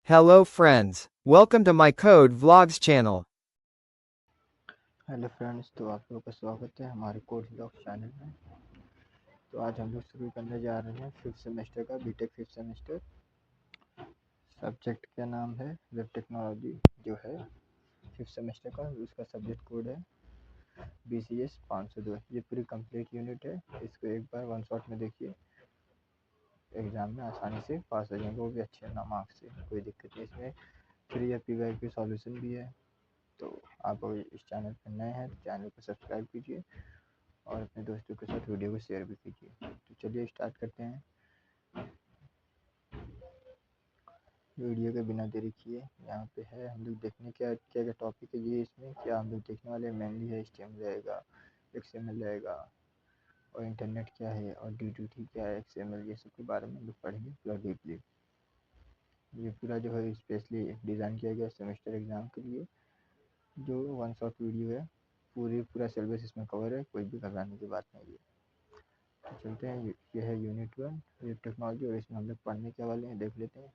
Hello friends, welcome to my Code Vlogs channel. Hello friends, तो आप लोगों का स्वागत है हमारे कोर्स ब्लॉग चैनल में। तो आज हम लोग शुरू करने जा रहे हैं फिफ्थ सेमेस्टर का बीटेक फिफ्थ सेमेस्टर। सब्जेक्ट का नाम है वेब टेक्नोलॉजी, जो है फिफ्थ सेमेस्टर का। उसका सब्जेक्ट कोड है BCS 502। ये पूरी कंप्लीट यूनिट है। इसको एक बार वन शॉट में देखिए, एग्ज़ाम में आसानी से पास हो जाएंगे, वो भी अच्छे ना मार्क्स से। कोई दिक्कत नहीं इसमें। फ्री या PYQ की सॉल्यूशन भी है। तो आप अगर इस चैनल पर नए हैं तो चैनल को सब्सक्राइब कीजिए और अपने दोस्तों के साथ वीडियो को शेयर भी कीजिए। तो चलिए स्टार्ट करते हैं वीडियो के बिना देरी किए। यहाँ पे है हम लोग देखने क्या क्या क्या टॉपिक है ये। इसमें क्या हम लोग देखने वाले मेनली है HTML रहेगा, XML रहेगा, और इंटरनेट क्या है, और D2T क्या है, XML, ये सब के बारे में हम लोग पढ़ेंगे पूरा डीपली। ये पूरा जो है स्पेशली डिज़ाइन किया गया सेमेस्टर एग्ज़ाम के लिए, जो वन शॉट वीडियो है। पूरा सिलेबस इसमें कवर है, कोई भी घबराने की बात नहीं है। तो चलते हैं, ये है यूनिट 1 वेब टेक्नोलॉजी, और इसमें हम लोग पढ़ने क्या वाले हैं देख लेते हैं।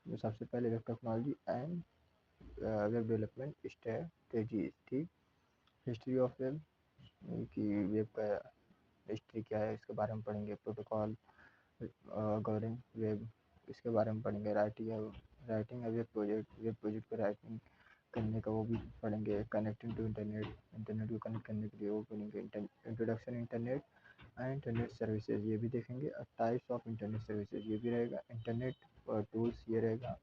तो सबसे पहले web technology and web development strategies, ठीक। हिस्ट्री ऑफ वेब, कि वेब का हिस्ट्री क्या है इसके बारे में पढ़ेंगे। प्रोटोकॉल गवर्निंग वेब, इसके बारे में पढ़ेंगे। राइटिंग वेब प्रोजेक्ट को राइटिंग करने का वो भी पढ़ेंगे। कनेक्टिंग टू इंटरनेट, इंटरनेट को कनेक्ट करने के लिए वो पढ़ेंगे। Introduction internet and internet services, ये भी देखेंगे। और टाइप्स ऑफ इंटरनेट सर्विसेज, ये भी रहेगा। इंटरनेट टूल्स, ये रहेगा।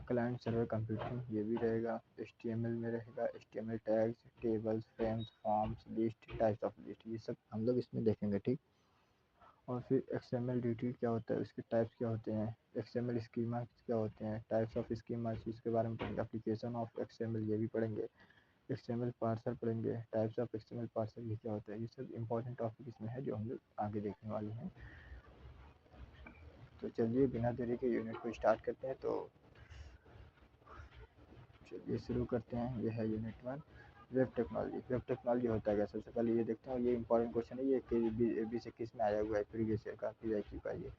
क्लाइंट सर्वर कंप्यूटिंग, ये भी रहेगा। HTML में रहेगा HTML tags, tables, frames, forms, list, types of list, ये सब हम लोग इसमें देखेंगे, ठीक। और फिर XML ड्यूटी क्या होता है, उसके टाइप्स क्या होते हैं। XML स्कीमा क्या होते हैं, टाइप्स ऑफ स्कीमा, इसके बारे में पढ़ेंगे। एप्लीकेशन ऑफ XML, ये भी पढ़ेंगे। XML पार्सर पढ़ेंगे। टाइप्स ऑफ XML पार्सर, ये क्या होता है। ये सब इंपॉर्टेंट टॉपिक इसमें है जो हम लोग आगे देखने वाले हैं। तो चलिए बिना देरी के यूनिट को स्टार्ट करते हैं। तो चलिए शुरू करते हैं। ये है unit 1 web technology. Web technology होता है क्या, सबसे पहले ये देखते हैं। ये इंपॉर्टेंट क्वेश्चन है, ये 2021 में आया हुआ है, प्रीवियस ईयर का PYQ का। ये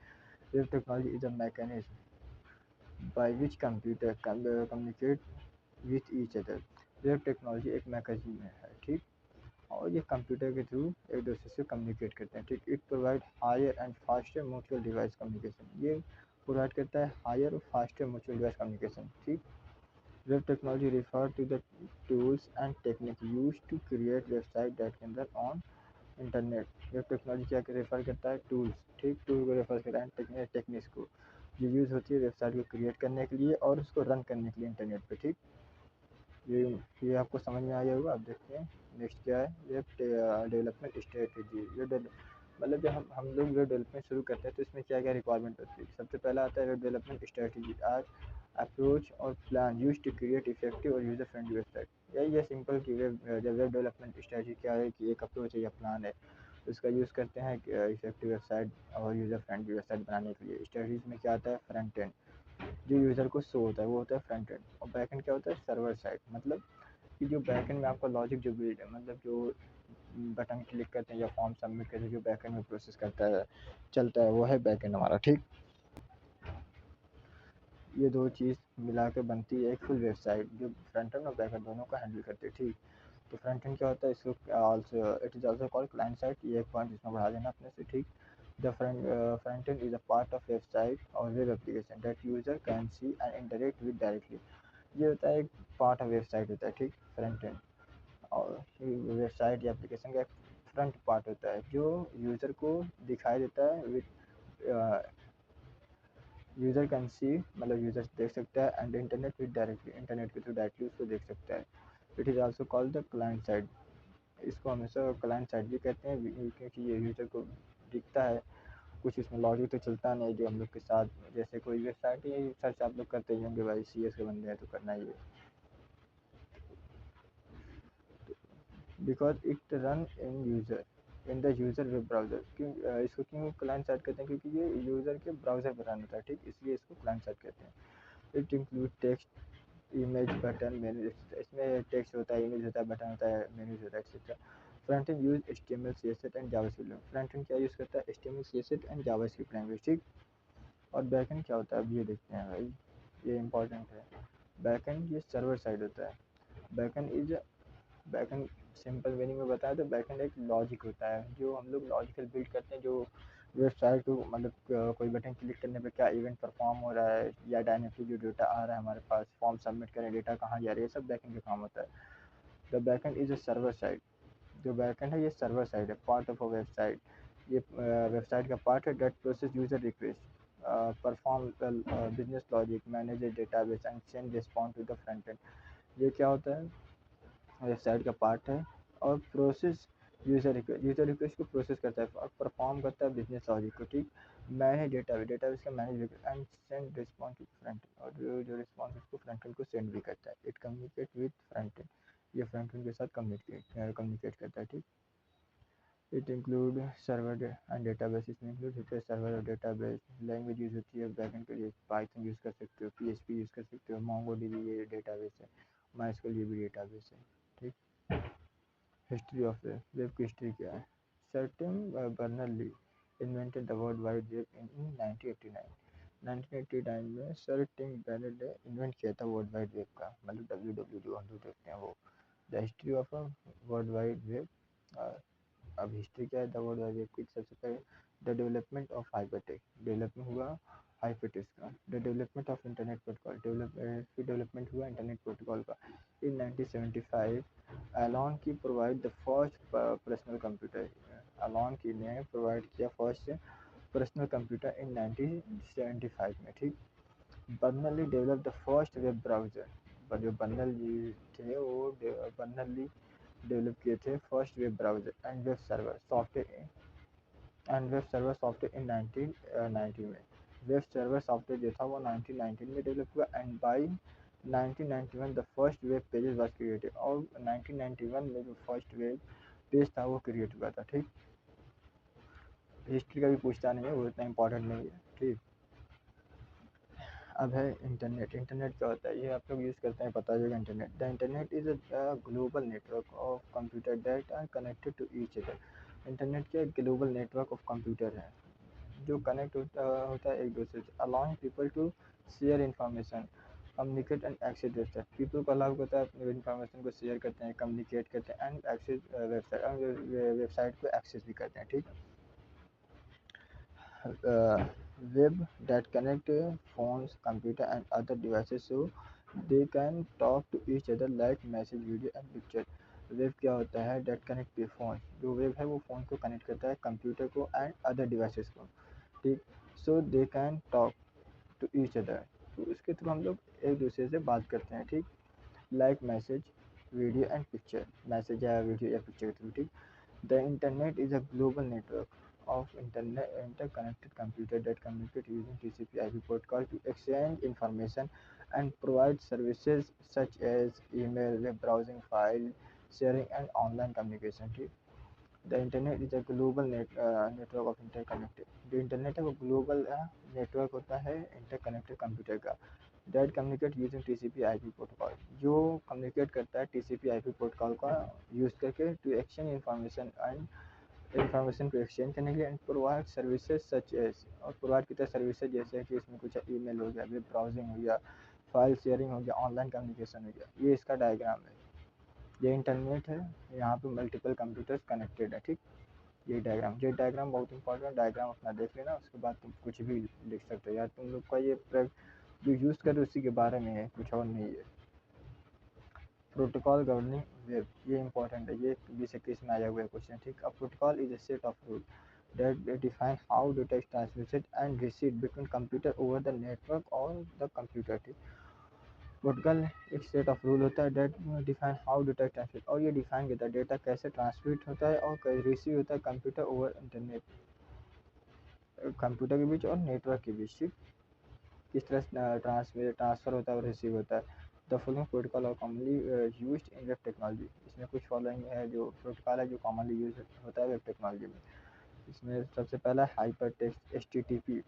web technology is a mechanism by which computer communicate with each other. Web technology एक मैकेनिज्म है, ठीक। और ये कंप्यूटर के थ्रू एक दूसरे से कम्युनिकेट करते हैं, ठीक। It provide higher and faster mutual device communication, ये प्रोवाइड करता है हायर और फास्टर म्यूचुअल डिवाइस कम्युनिकेशन, ठीक। Web technology refers to the tools and technique used to create website that can run on internet. Web technology क्या refer करता है, tools, ठीक। Tool को रेफर करता है टेक्निक्स को, जो यूज़ होती है वेबसाइट को क्रिएट करने के लिए और उसको रन करने के लिए इंटरनेट पे, ठीक। ये ये आपको समझ में आ गया होगा। आप देखते हैं नेक्स्ट क्या है। Web development strategy. मतलब जब हम लोग वेब डेवलपमेंट शुरू करते हैं तो इसमें क्या क्या रिक्वायरमेंट होती है। सबसे पहला आता है वेब डेवलपमेंट स्ट्रेटजी, आज अप्रोच और plan use to create effective और यूज़र फ्रेंडली वेबसाइट। यही है सिंपल कि वेब डेवलपमेंट स्ट्रेटजी क्या है, कि एक अप्रोच है या प्लान है, उसका यूज़ करते हैं इफेक्टिव वेबसाइट और यूज़र फ्रेंडली वेबसाइट बनाने के लिए। स्ट्रेटजीज में क्या आता है, फ्रंट एंड, जो यूज़र को शो होता है वो होता है फ्रंट एंड। और बैक एंड क्या होता है, सर्वर साइड। मतलब कि जो बैक एंड में आपका लॉजिक जो बिल्ड है, मतलब जो बटन क्लिक करते हैं या फॉर्म सबमिट करते हैं, जो बैक एंड में प्रोसेस करता है चलता है, वो है बैक एंड हमारा, ठीक। ये दो चीज़ मिला के बनती है एक फुल वेबसाइट, जो फ्रंट एंड और बैक एंड दोनों का हैंडल करते हैं, ठीक। तो फ्रंट एंड क्या होता है, इसको also it is also called client side. ये एक पॉइंट इसमें बढ़ा देना अपने से, ठीक। The front end is a part of website or web application that user can see and interact with directly। ये होता है एक पार्ट ऑफ वेबसाइट होता है, ठीक, फ्रंट एंड। और वेबसाइट या एप्लीकेशन का फ्रंट पार्ट होता है जो यूज़र को दिखाई देता है विद यूज़र कैन सी, मतलब यूज़र देख सकता है, and internet with directly, internet के थ्रू डायरेक्टली उसको देख सकता है। It is also called the client side. इसको हमेशा क्लाइंट साइड भी कहते हैं, क्योंकि ये यूज़र को दिखता है। कुछ इसमें लॉजिक तो चलता नहीं जो हम लोग के साथ, जैसे कोई वेबसाइट ही सर्च आप लोग करते ही होंगे, भाई CS के बंदे हैं तो करना ही है। Because it run in the user web browser. क्यों इसको क्यों क्लाइंट साइड कहते हैं, क्योंकि ये यूज़र के ब्राउज़र पर रन होता है, ठीक, इसलिए इसको क्लाइंट साइड कहते हैं। It include text, image, button, menu. इसमें टेक्स्ट होता है, इमेज होता है, बटन होता है, मेन्यूज होता है, etcetera. Front end use HTML CSS and JavaScript. Front end क्या यूज़ करता है, HTML CSS and JavaScript language, ठीक। और बैक एंड क्या होता है, अब ये देखते हैं भाई। ये इंपॉर्टेंट है। बैकएंड ये सर्वर साइड होता है। बैकएंड सिंपल मीनिंग में बताया तो बैकएंड एक लॉजिक होता है जो हम लोग लॉजिकल बिल्ड करते हैं, जो वेबसाइट को मतलब कोई बटन क्लिक करने पे क्या इवेंट परफॉर्म हो रहा है या डायनेमिकली जो डेटा आ रहा है हमारे पास, फॉर्म सबमिट करें डेटा कहाँ जा रही है, सब बैकएंड का काम होता है। The backend is a server side. जो बैकएंड है ये सर्वर साइड है, पार्ट ऑफ अ वेबसाइट। ये वेबसाइट का पार्ट है that process user request, perform business logic, manage database and send response to the front end. ये क्या होता है, वेबसाइट का पार्ट है और प्रोसेस यूज़र रिक्वेस्ट को प्रोसेस करता है और परफॉर्म करता है बिजनेस लॉजिक को, ठीक। मैनेज डेटाबेस का manage and send response to front end, और जो रिस्पॉन्स उसको फ्रंट एंड को सेंड भी करता है। It communicate with front end, ये फ्रंट एंड के साथ कम्युनिकेट करता है, ठीक। It include server and database, इसमें इंक्लूड होता है सर्वर और डेटाबेस। लैंग्वेज यूज़ होती है बैकएंड के लिए, पाइथन यूज़ कर सकते हो, पीएचपी यूज़ कर सकते हो, मोंगोडीबी ये डेटाबेस है, माइस्क्यूएल ये भी डेटाबेस है, ठीक। हिस्ट्री ऑफ वेब, वेब की हिस्ट्री क्या है। Sir Tim Berners-Lee invented the world wide web in 1989। 1989 में सर टिम बर्नर्ली ने इन्वेंट किया था वर्ल्ड वाइड वेब का, मतलब डब्ल्यू जो हम लोग देखते हैं वो। The history of a world wide web. अब हिस्ट्री क्या है द वर्ल्ड वाइड वेब की, सबसे पहले the development of hypertext, development हुआ हाइपरटेक्स्ट का। The development of internet protocol, development हुआ इंटरनेट प्रोटोकॉल का। इन 1975 एलॉन की provide the first personal computer, Elon की ने प्रोवाइड किया फर्स्ट पर्सनल कंप्यूटर इन 1975 में, ठीक। Berners Lee develop the first web browser, पर जो बर्नली थे वो बर्नली डेवलप किए थे first web browser and web server software in 1990 में। वेब सर्वर सॉफ्टवेयर जो था वो 1919 में डेवलप हुआ and by 1991 the first web pages was created, और 1991 में जो फर्स्ट वेब पेज था वो क्रिएट हुआ था, ठीक। हिस्ट्री का भी पूछता नहीं है, वो इतना इंपॉर्टेंट नहीं है, ठीक। अब है इंटरनेट। इंटरनेट क्या होता है ये आप लोग यूज़ करते हैं, पता होगा internet. The internet is a global network of computer that are connected to each other. Internet क्या ग्लोबल नेटवर्क ऑफ कंप्यूटर है जो कनेक्ट होता है एक दूसरे से, allowing people to share information, communicate and access data. People को allow होता है अपने इन्फॉर्मेशन को शेयर करते हैं, कम्युनिकेट करते हैं एंड एक्सेस वेबसाइट को एक्सेस भी करते हैं, ठीक। Web that connect phones, computer and other devices so they can talk to each other like message, video and picture। Web क्या होता है डेट कनेक्ट पे फोन, जो वेब है वो फ़ोन को कनेक्ट करता है कंप्यूटर को एंड अदर डिवाइसेस को, ठीक। So they can talk to each other, तो इसके थ्रू हम लोग एक दूसरे से बात करते हैं, ठीक। Like message, video and picture, message या वीडियो या पिक्चर के थ्रू, ठीक। The Internet is a global network of interconnected computers that communicate using TCP/IP protocol to exchange information and provide services such as email, web browsing, file sharing, and online communication. The Internet is a global network of interconnected। जो internet है वो global network होता है interconnected computer का, that communicate using TCP/IP protocol, जो communicate करता है TCP/IP protocol का यूज़ करके टू एक्सचेंज इंफॉर्मेशन को एक्सचेंज करने के लिए and provide services such as, और प्रोवाइड करता है सर्विसेज जैसे कि इसमें कुछ ईमेल हो गया, वेब ब्राउजिंग हो गया, फाइल शेयरिंग हो गया, ऑनलाइन कम्युनिकेशन हो गया। ये इसका डायग्राम है, ये इंटरनेट है, यहाँ पे मल्टीपल कंप्यूटर्स कनेक्टेड है, ठीक। ये डायग्राम बहुत इंपॉर्टेंट डायग्राम, अपना देख लेना, उसके बाद तुम कुछ भी लिख सकते हो यार, तुम लोग का ये जो यूज़ कर रहे हो उसी के बारे में है, कुछ और नहीं है। प्रोटोकॉल गवर्निंग वेब, ये इंपॉर्टेंट है, ये 2021 में आया हुआ है क्वेश्चन, ठीक। A protocol is a set of rule that define how data is transmitted and received between computer over the network or the computer, ठीक। प्रोटोकॉल एक सेट ऑफ रूल होता है that define how data transmit, और ये define करता है data कैसे transmit होता है और रिसीव होता है कंप्यूटर ओवर इंटरनेट, कंप्यूटर के बीच और नेटवर्क के बीच, ठीक। किस तरह ट्रांसफ़र होता है और रिसीव होता है। The following protocol are commonly used in web technology, इसमें कुछ फॉलोइंग है जो प्रोटोकॉल है जो कॉमनली यूज होता है वेब टेक्नोलॉजी में। इसमें सबसे पहला हाइपर टेक्स्ट HTTP,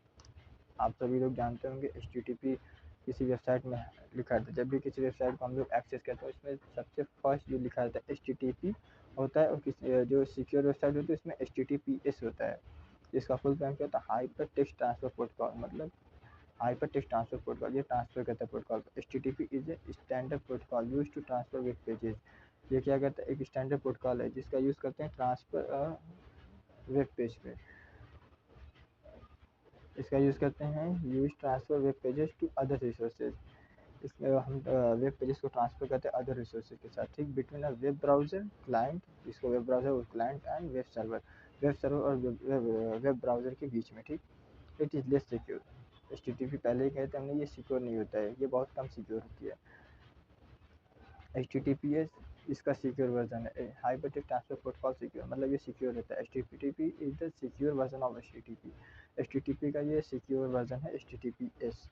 आप सभी लोग जानते होंगे HTTP किसी वेबसाइट में लिखा रहता है, जब भी किसी वेबसाइट को हम लोग एक्सेस करते हैं उसमें सबसे फर्स्ट जो लिखा रहता है HTTP होता है, और किसी जो सिक्योर वेबसाइट होती है उसमें HTTPS होता है। इसका फुल फॉर्म क्या होता है, हाइपर टेक्स्ट ट्रांसफर प्रोटोकॉल, मतलब हाइपर टेक्स्ट ट्रांसफर प्रोटोकॉल, ये ट्रांसफर करता है protocol. HTTP is a standard protocol use to transfer web pages, ये क्या करता है, एक स्टैंडर्ड प्रोटोकॉल है जिसका यूज़ करते हैं ट्रांसफर वेब पेज पे, इसका यूज़ करते हैं use transfer web pages to other resources, इसमें हम वेब पेजेस को ट्रांसफर करते हैं अदर रिसोर्सेज के साथ, ठीक। Between a web browser client, इसको वेब ब्राउज़र और क्लाइंट एंड वेब सर्वर और वेब ब्राउज़र के बीच में, ठीक। It is less secure, HTTP पहले ही कहते हमने, ये सिक्योर नहीं होता है, ये बहुत कम सिक्योर होती है। HTTPS इसका सिक्योर वर्जन है, हाइपरटेक्स्ट ट्रांसफर प्रोटोकॉल सिक्योर, मतलब ये सिक्योर रहता है। HTTP is the secure version of HTTP का ये सिक्योर वर्जन है HTTPS।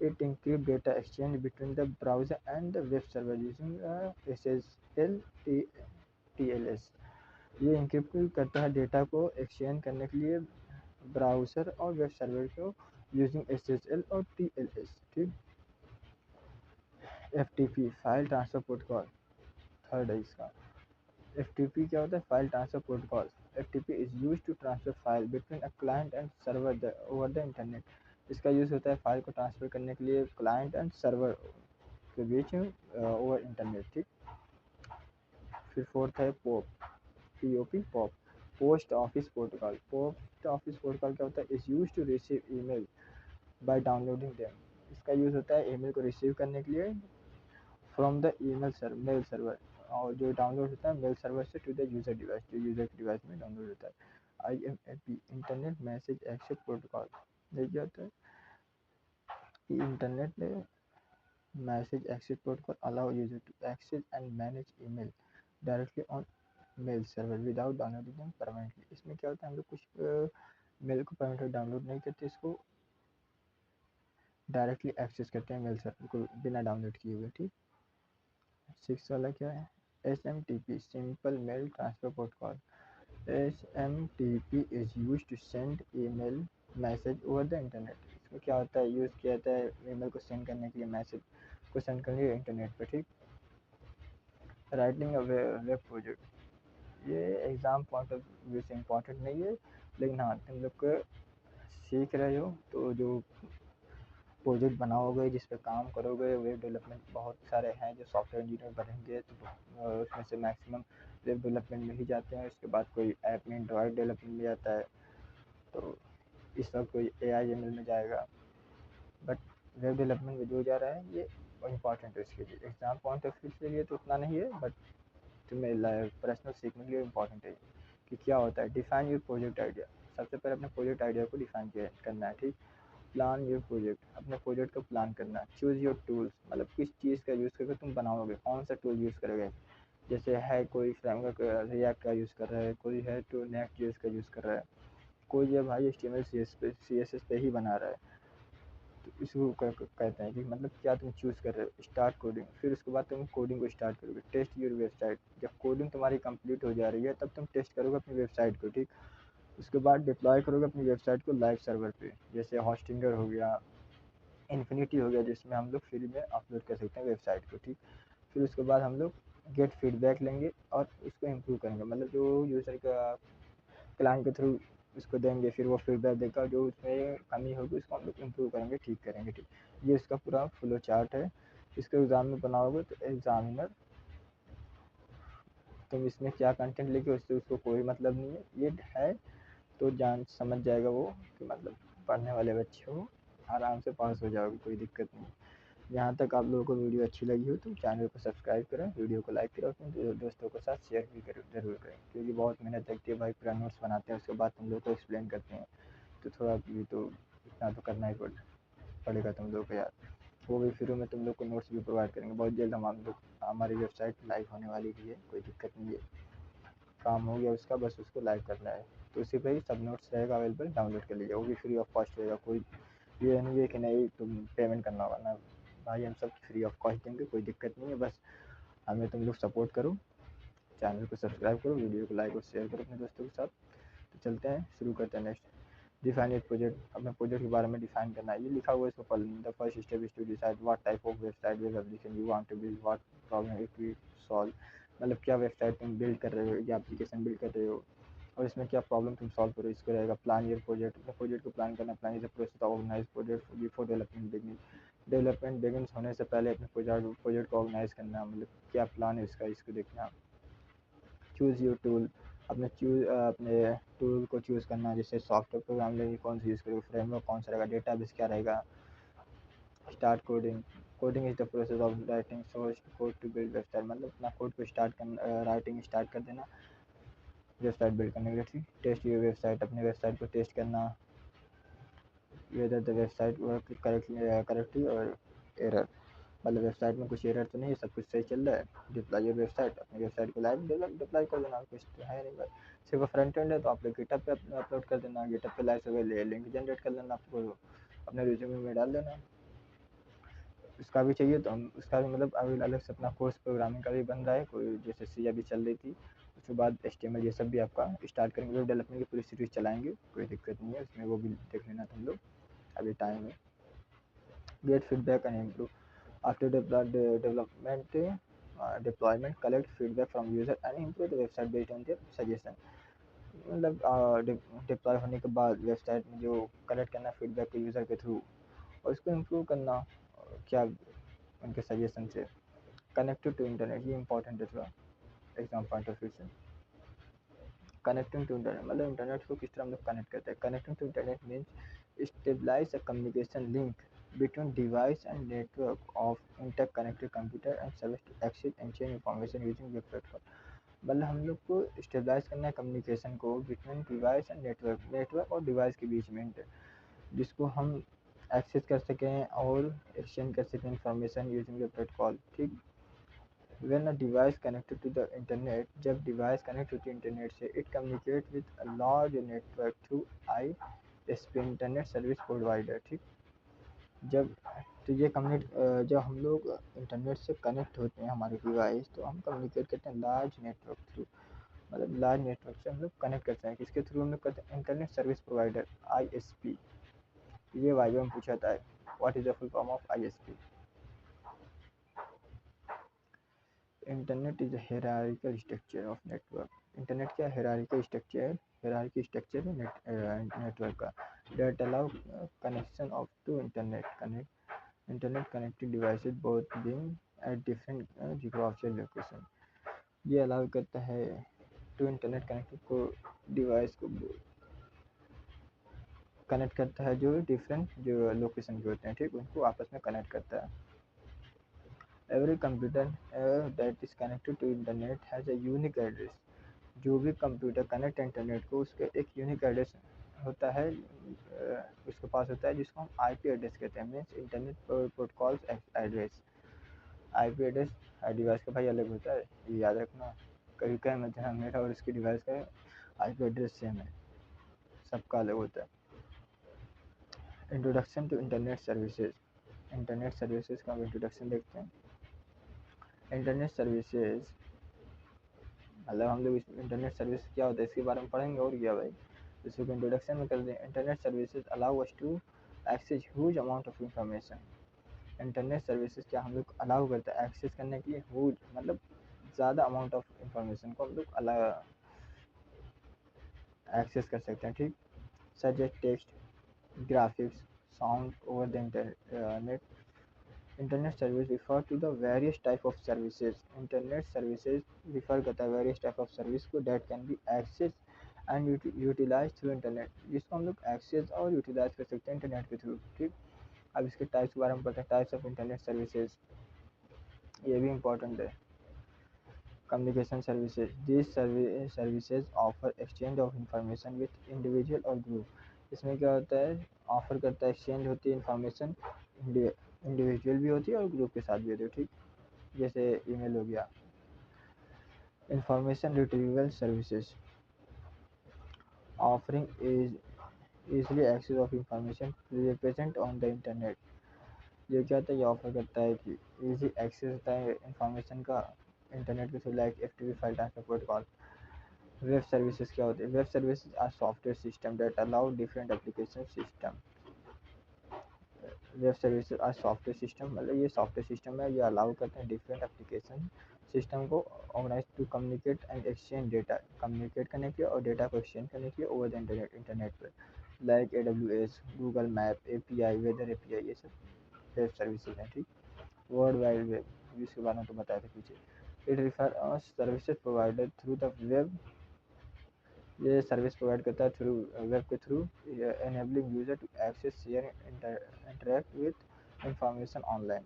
It encrypt data exchange between the browser and the web server using SSL TLS, ये encrypt करता है डेटा को एक्सचेंज करने के लिए ब्राउज़र और वेब सर्वर को यूजिंग SSL और TLS, ठीक। FTP file transfer protocol, third है इसका। FTP क्या होता है, file transfer protocol. FTP is use to transfer file between a client and server over the internet, इसका यूज़ होता है फाइल को ट्रांसफ़र करने के लिए क्लाइंट एंड सर्वर के बीच ओवर इंटरनेट, ठीक। फिर फोर्थ है POP post office protocol. Post office protocol क्या होता है, is use to receive email by downloading them, इसका यूज़ होता है ईमेल को रिसीव करने के लिए फ्रॉम द मेल सर्वर, और जो डाउनलोड होता है मेल सर्वर से टू द यूज़र डिवाइस, जो यूज़र के डिवाइस में डाउनलोड होता है। IMAP internet message access protocol, ये क्या होता है, internet message access protocol allow user to access and manage email directly on mail server without downloading them permanently, इसमें क्या होता है, हम लोग कुछ मेल को परमानेंटली डाउनलोड नहीं करते, इसको डायरेक्टली एक्सेस करते हैं मेल सर्वर को बिना डाउनलोड किए हुए, ठीक। 6 वाला क्या है, SMTP simple mail transfer protocol. SMTP is use to send email message over the internet, इसमें क्या होता है, यूज़ किया जाता है ईमेल को सेंड करने के लिए, मैसेज को सेंड करने के लिए इंटरनेट पर, ठीक। राइटिंग अ वेब प्रोजेक्ट, ये एग्ज़ाम पॉइंट ऑफ व्यू से इम्पोर्टेंट नहीं है, लेकिन हाँ तुम लोग को सीख रहे हो तो जो प्रोजेक्ट बनाओगे, जिस पे काम करोगे, वेब डेवलपमेंट बहुत सारे हैं जो सॉफ्टवेयर इंजीनियर बनेंगे, तो उसमें से मैक्सिमम वेब डेवलपमेंट में ही जाते हैं, उसके बाद कोई ऐप में एंड्रॉयड डेवलपमेंट में जाता है, तो इस वक्त कोई AI ML में जाएगा, बट वेब डेवलपमेंट में जो जा रहा है ये इम्पॉर्टेंट है इसके लिए। एग्ज़ाम पॉइंट ऑफ व्यू के लिए तो उतना नहीं है, बट तुम्हें पर्सनल सीखने के लिए इम्पॉर्टेंट है कि क्या होता है। डिफाइन योर प्रोजेक्ट आइडिया, सबसे पहले अपने प्रोजेक्ट आइडिया को डिफाइन करना है, ठीक। प्लान योर प्रोजेक्ट, अपने प्रोजेक्ट को प्लान करना। चूज़ योर टूल्स, मतलब किस चीज़ का यूज़ करके तुम बनाओगे, कौन सा टूल यूज़ करोगे, जैसे है कोई फ्रेमवर्क रिएक्ट का यूज़ कर रहा है, कोई है तो Next.js का यूज़ कर रहा है, कोई है भाई HTML CSS पे ही बना रहा है, तो इसको कहते हैं कि मतलब क्या तुम चूज़ कर रहे हो। स्टार्ट कोडिंग, फिर उसके बाद तुम कोडिंग को स्टार्ट करोगे। टेस्ट योर वेबसाइट, जब कोडिंग तुम्हारी कंप्लीट हो जा रही है तब तुम टेस्ट करोगे अपनी वेबसाइट को, ठीक। उसके बाद डिप्लॉय करोगे अपनी वेबसाइट को लाइव सर्वर पे, जैसे होस्टिंगर हो गया, इन्फिनिटी हो गया, जिसमें हम लोग फ्री में अपलोड कर सकते हैं वेबसाइट को, ठीक। फिर उसके बाद हम लोग गेट फीडबैक लेंगे और उसको इम्प्रूव करेंगे, मतलब जो यूज़र का क्लाइंट के थ्रू उसको देंगे, फिर वो फीडबैक देगा, जो उसमें कमी होगी उसको हम लोग इम्प्रूव करेंगे, ठीक करेंगे, ठीक। ये इसका पूरा फ्लो चार्ट है। इसको एग्ज़ाम में बनाओगे तो एग्ज़ामिनर, तुम इसमें क्या कंटेंट लेके उससे उसको कोई मतलब नहीं है, ये है तो जान समझ जाएगा वो कि मतलब पढ़ने वाले बच्चे हो, आराम से पास हो जाओगे, कोई दिक्कत नहीं। यहाँ तक आप लोगों को वीडियो अच्छी लगी हो तो चैनल को सब्सक्राइब करें, वीडियो को लाइक करें, अपने दोस्तों के साथ शेयर भी करें, ज़रूर करें, क्योंकि बहुत मेहनत लगती है भाई, पूरा नोट्स बनाते हैं उसके बाद तुम लोग को एक्सप्लेन करते हैं, तो थोड़ा भी तो इतना तो करना ही पड़ेगा तुम लोग को यार। वो भी फ्री में तुम लोग को नोट्स भी प्रोवाइड करेंगे, बहुत जल्द हम लोग हमारी वेबसाइट लाइव होने वाली भी है, कोई दिक्कत नहीं है, काम हो गया उसका, बस उसको लाइव करना है, तो उसी पर ही सब नोट्स रहेगा अवेलेबल, डाउनलोड कर लीजिए, वो भी फ्री ऑफ कॉस्ट रहेगा, कोई ये नहीं है कि नहीं तुम पेमेंट करना होगा ना भाई, हम सब फ्री ऑफ कॉस्ट देंगे, कोई दिक्कत नहीं है, बस हमें तुम लोग सपोर्ट करो, चैनल को सब्सक्राइब करो, वीडियो को लाइक और शेयर करो अपने दोस्तों के साथ। तो चलते हैं, शुरू करते हैं नेक्स्ट। डिफाइन एक प्रोजेक्ट, अपने प्रोजेक्ट के बारे में डिफाइन करना है, ये लिखा हुआ है इसको पढ़ लेना। The first step is to decide what type of website web application you want to build, what problem it will solve, मतलब क्या वेबसाइट तुम बिल्ड कर रहे हो या एप्लीकेशन बिल्ड कर रहे हो, और इसमें क्या प्रॉब्लम तुम सॉल्व करो, इसको रहेगा प्लान योर प्रोजेक्ट। अपने प्रोजेक्ट को प्लान करना, plan is the process of organize project before development begin. Development begin होने से पहले अपने प्रोजेक्ट को ऑर्गेनाइज करना, मतलब क्या प्लान है इसका, इसको देखना। चूज़ योर टूल, अपने टूल को चूज़ करना, जैसे सॉफ्टवेयर प्रोग्राम लेंगे कौन सा यूज़ करोगे, फ्रेमवर्क कौन सा रहेगा, डेटाबेस क्या रहेगा। Start coding, coding is the process of writing source code to build website, मतलब अपना कोड को स्टार्ट करना, राइटिंग स्टार्ट कर देना वेबसाइट बिल्ड करने के लिए। टेस्ट योर वेबसाइट, अपने वेबसाइट को टेस्ट करना, whether the website work correctly और एरर, मतलब वेबसाइट में कुछ एरर तो नहीं है, सब कुछ सही चल रहा है। डिप्लॉय योर वेबसाइट, अपनी वेबसाइट को लाइव डिप्लॉय कर देना, कुछ तो है नहीं बस। सिर्फ फ्रंट एंड है तो आप लोग गिटहब पे अपलोड कर देना, गिटहब पे लाइव से लिंक जनरेट कर लेना, आपको अपने रिज्यूमे में डाल देना। उसका भी चाहिए तो हम उसका भी, मतलब अभी अलग से अपना कोर्स प्रोग्रामिंग का भी बन रहा है, कोई जैसे सी अभी चल रही थी, उसके बाद HTML ये सब भी आपका स्टार्ट करेंगे, वेब डेवलपमेंट की पूरी सीरीज चलाएंगे, कोई दिक्कत नहीं है उसमें, वो भी देख लेना तुम लोग, अभी टाइम है। Gate feedback and improve, after development deployment collect feedback from user and improve the website based on their suggestion, मतलब डिप्लॉय होने के बाद वेबसाइट में जो कलेक्ट करना फीडबैक के यूज़र के थ्रू, और उसको इम्प्रूव करना क्या उनके सजेशन से। कनेक्टेड टू इंटरनेट, ये इंपॉर्टेंट है थोड़ा एग्जाम पॉइंट ऑफ व्यू से। कनेक्टिंग टू इंटरनेट, मतलब इंटरनेट को किस तरह हम लोग कनेक्ट करते हैं। Connecting to internet means stabilize a communication link between device and network of interconnected computer and service to access and change information using web platform, मतलब हम लोग को स्टेबलाइज करना है कम्युनिकेशन को बिटवीन डिवाइस एंड नेटवर्क और device के बीच में, जिसको हम एक्सेस कर सकें और एक्सचेंज कर सकें इंफॉर्मेशन यूजिंग द प्रोटोकॉल, ठीक। When a device connected to the internet, जब डिवाइस कनेक्ट होती है इंटरनेट से, it communicate with a large network through ISP internet service provider, ठीक। जब तो ये कम्युनिट जब हम लोग इंटरनेट से कनेक्ट होते हैं हमारे डिवाइस, तो हम कम्युनिकेट करते हैं लार्ज नेटवर्क थ्रू, मतलब लार्ज नेटवर्क से हम लोग कनेक्ट करते हैं, किसके थ्रू हम लोग करते हैं, इंटरनेट सर्विस प्रोवाइडर ISP। ये वाइवा में पूछा था, what is the full form of ISP। Internet is hierarchical structure of network, internet क्या हेरारिकल स्ट्रक्चर है, हेरारिकल स्ट्रक्चर है नेटवर्क का, that allow connection of two internet connected devices both being at different geographical location, ये अलाउ करता है टू internet connected को डिवाइस को कनेक्ट करता है जो डिफरेंट जो लोकेशन के होते हैं, ठीक, उनको आपस में कनेक्ट करता है। Every computer that is connected to internet has a unique address, जो भी कंप्यूटर कनेक्ट इंटरनेट को उसका एक यूनिक एड्रेस होता है, उसके पास होता है, जिसको हम IP एड्रेस कहते हैं, means internet protocol address. IP address हर डिवाइस का भाई अलग होता है, ये याद रखना, कभी कहीं मत ध्यान, मेरा और इसके डिवाइस का IP एड्रेस सेम है, सबका अलग होता है। Introduction to internet services, internet services का इंट्रोडक्शन देखते हैं। इंटरनेट सर्विसेज मतलब हम लोग इंटरनेट सर्विस क्या होता है इसके बारे में पढ़ेंगे, और क्या भाई, इसको इंट्रोडक्शन में कर दें। Internet services allow us to access huge amount of information, internet services क्या हम लोग अलाउ करता है एक्सेस करने के लिए ह्यूज, मतलब ज़्यादा अमाउंट ऑफ इंफॉर्मेशन को हम लोग अलाउ एक्सेस कर सकते हैं, ठीक। Such as text, graphics, sound over the internet. Internet service refer to the various type of services, internet services refer करता है वेरियस टाइप ऑफ सर्विस को that can be access and utilize through internet, जिसको हम लोग access और utilise कर सकते हैं इंटरनेट के थ्रू, ठीक। अब इसके टाइप्स के बारे में पढ़ते हैं, टाइप्स ऑफ इंटरनेट सर्विसेज, ये भी इंपॉर्टेंट है। Communication services, this services offer exchange of information with individual और ग्रुप, इसमें क्या होता है, ऑफर करता है, एक्सचेंज होती है इंफॉर्मेशन, इंडिविजुअल भी होती है और ग्रुप के साथ भी होती है, ठीक। जैसे ईमेल हो गया। Information retrieval services offering is easily access of information present on the internet, ये क्या होता है, ये ऑफर करता है कि इजी एक्सेस होता है इंफॉर्मेशन का इंटरनेट के through, like FTP file transfer protocol. Web services क्या होते हैं, web services are software system that allow different application system, web services आज सॉफ्टवेयर सिस्टम, मतलब ये सॉफ्टवेयर सिस्टम है, ये अलाउ करते हैं डिफरेंट एप्लीकेशन सिस्टम को organise to communicate and exchange data, communicate करने के लिए और डेटा को एक्सचेंज करने के लिए ओवर द इंटरनेट पर, like AWS, Google map API, weather API, ये सब वेब सर्विसेज हैं। ठीक, वर्ल्ड वाइड वेब इसके बारे में तो बताया था पीछे। It refer services provided through the web, ये सर्विस प्रोवाइड करता है थ्रू वेब के through, enabling user to access share interact with information online.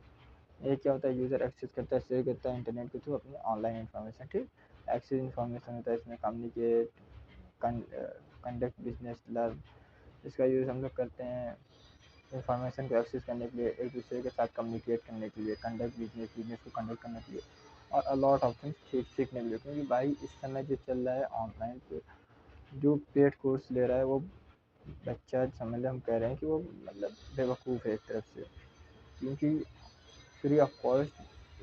ये क्या होता है, यूज़र एक्सेस करता है, शेयर करता है इंटरनेट के थ्रू अपनी ऑनलाइन इन्फॉर्मेशन। ठीक, एक्सेस इन्फॉर्मेशन होता है इसमें, कम्युनिकेट, कंडक्ट बिजनेस, लर्न, इसका यूज़ हम लोग करते हैं इंफॉर्मेशन को एक्सेस करने के लिए, एक दूसरे के साथ कम्युनिकेट करने के लिए, कंडक्ट बिजनेस, बिजनेस को कंडक्ट करने के लिए, और अलॉट ऑफ थिंग्स सीखने के लिए। क्योंकि भाई इस समय जो चल रहा है ऑनलाइन पे, जो पेड कोर्स ले रहा है वो बच्चा, समझ हम कह रहे हैं कि वो मतलब बेवकूफ़ है एक तरफ से, क्योंकि फ्री ऑफ कॉस्ट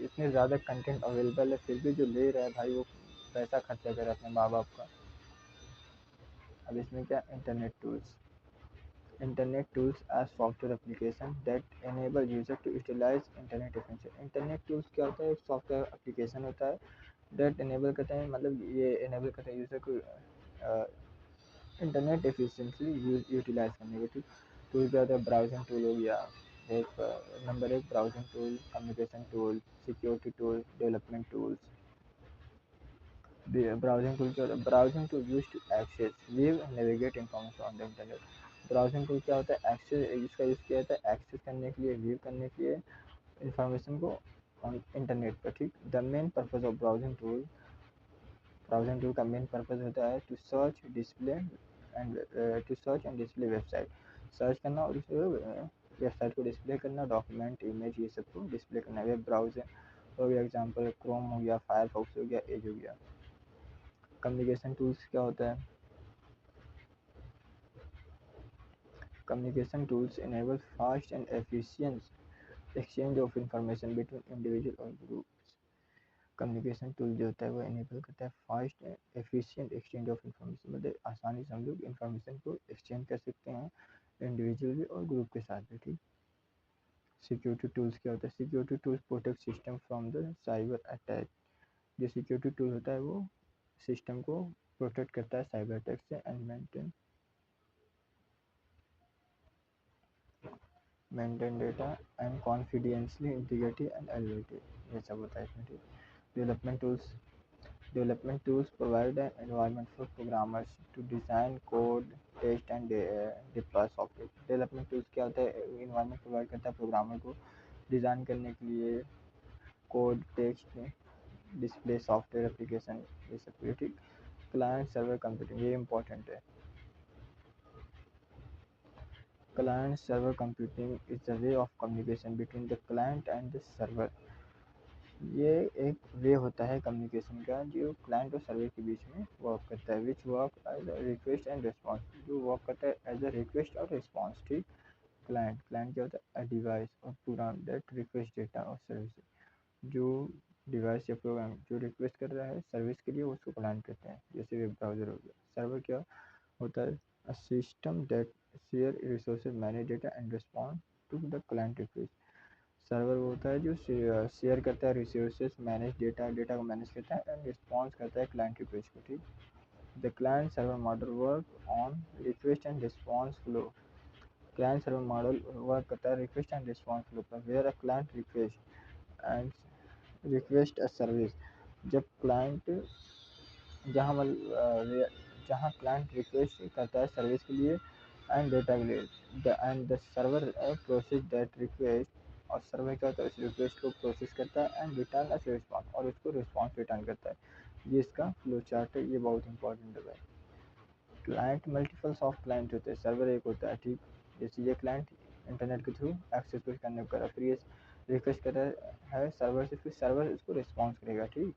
इतने ज़्यादा कंटेंट अवेलेबल है, फिर भी जो ले रहा है भाई वो पैसा खर्चा कर रहा है अपने माँ बाप का। अब इसमें क्या, internet tools are software application that enable user to utilise internet efficiently. Internet tools क्या होता है, एक सॉफ्टवेयर एप्लीकेशन होता है दैट एनेबल करते हैं, मतलब ये एनेबल करते हैं यूजर को इंटरनेट एफिशिएंटली यूटिलाइज करने के। ठीक, टूल क्या होता है, ब्राउजिंग टूल हो गया एक, नंबर एक browsing tool, communication tool, security tool, development tools. Browsing tool क्या होता है, browsing tool use to access view navigate information on the internet. Browsing tool क्या होता है, एक्सेस, इसका यूज़ किया जाता है एक्सेस करने के लिए, व्यू करने के लिए इंफॉर्मेशन को ऑन इंटरनेट पर। ठीक, the main purpose of browsing tool का मेन पर्पज होता है to search display and website, search करना और उस वेबसाइट को डिस्प्ले करना, डॉक्यूमेंट, इमेज, ये सब को डिस्प्ले करना। वेब ब्राउजर हो गया एग्जांपल, क्रोम हो गया, फायरफॉक्स हो गया, एज हो गया। कम्युनिकेशन टूल्स क्या होता है, communication tools enable fast and efficient exchange of information between individual और ग्रुप। कम्युनिकेशन टूल जो होता है वो इनेबल करता है fast and efficient exchange of information, मतलब आसानी से हम लोग इंफॉर्मेशन को एक्सचेंज कर सकते हैं इंडिविजुअल भी और ग्रुप के साथ भी। ठीक, सिक्योरिटी टूल्स क्या होता है, security tools protect system from the cyber attack. जो सिक्योरिटी टूल होता है वो सिस्टम को प्रोटेक्ट करता है साइबर अटैक से, and maintain data and confidentiality integrity and eligibility, ये सब होता है इसमें। ठीक, development tools, development tools provide an environment for programmers to design code, test and deploy software। development tools क्या होता है, environment provide करता है प्रोग्रामर को डिज़ाइन करने के लिए, code, test, display, software application, ये सब कुछ। ठीक, क्लाइंट सर्वर कंप्यूटिंग, ये इंपॉर्टेंट है। Client server computing is the way of communication between the client and the server. ये एक वे होता है कम्युनिकेशन का जो क्लाइंट और सर्वर के बीच में वर्क करता है, which work as a request and response, जो वर्क करता है एज अ रिक्वेस्ट और रिस्पॉन्स। ठीक, क्लाइंट क्या होता है, अ डिवाइस और प्रोग्राम दैट रिक्वेस्ट डेटा और सर्विस, जो डिवाइस या प्रोग्राम जो रिक्वेस्ट कर रहा है सर्विस के लिए उसको क्लाइंट कहते हैं, जैसे वेब ब्राउजर हो गया। सर्वर क्या होता है, a system that share resources, manage data and respond to the client request. Server वो होता है जो शेयर करता है रिसोर्सेज, मैनेज डेटा, डेटा को मैनेज करता है एंड रिस्पॉन्स करता है क्लाइंट रिक्वेस्ट को। ठीक, the client server model work on request and response flow. Client server model work करता है रिक्वेस्ट एंड रिस्पॉन्स फ्लो पर, where a client and request a service. जब क्लाइंट, जहाँ मतलब जहाँ क्लाइंट रिक्वेस्ट करता है सर्विस के लिए एंड डेटा के लिए, and the server process that request, और सर्वर क्या होता है उस रिक्वेस्ट को प्रोसेस करता है एंड रिटर्न एज रिस्पॉन्स, और उसको रिस्पॉन्स रिटर्न करता है। ये इसका फ्लो चार्ट है, ये बहुत इंपॉर्टेंट है भाई। क्लाइंट मल्टीपल्स ऑफ क्लाइंट होते हैं, सर्वर एक होता है। ठीक, जैसे ये क्लाइंट इंटरनेट के थ्रू एक्सेस कुछ करने को कर रहा है, फिर ये रिक्वेस्ट कर रहा है सर्वर से, फिर सर्वर उसको रिस्पॉन्स करेगा। ठीक,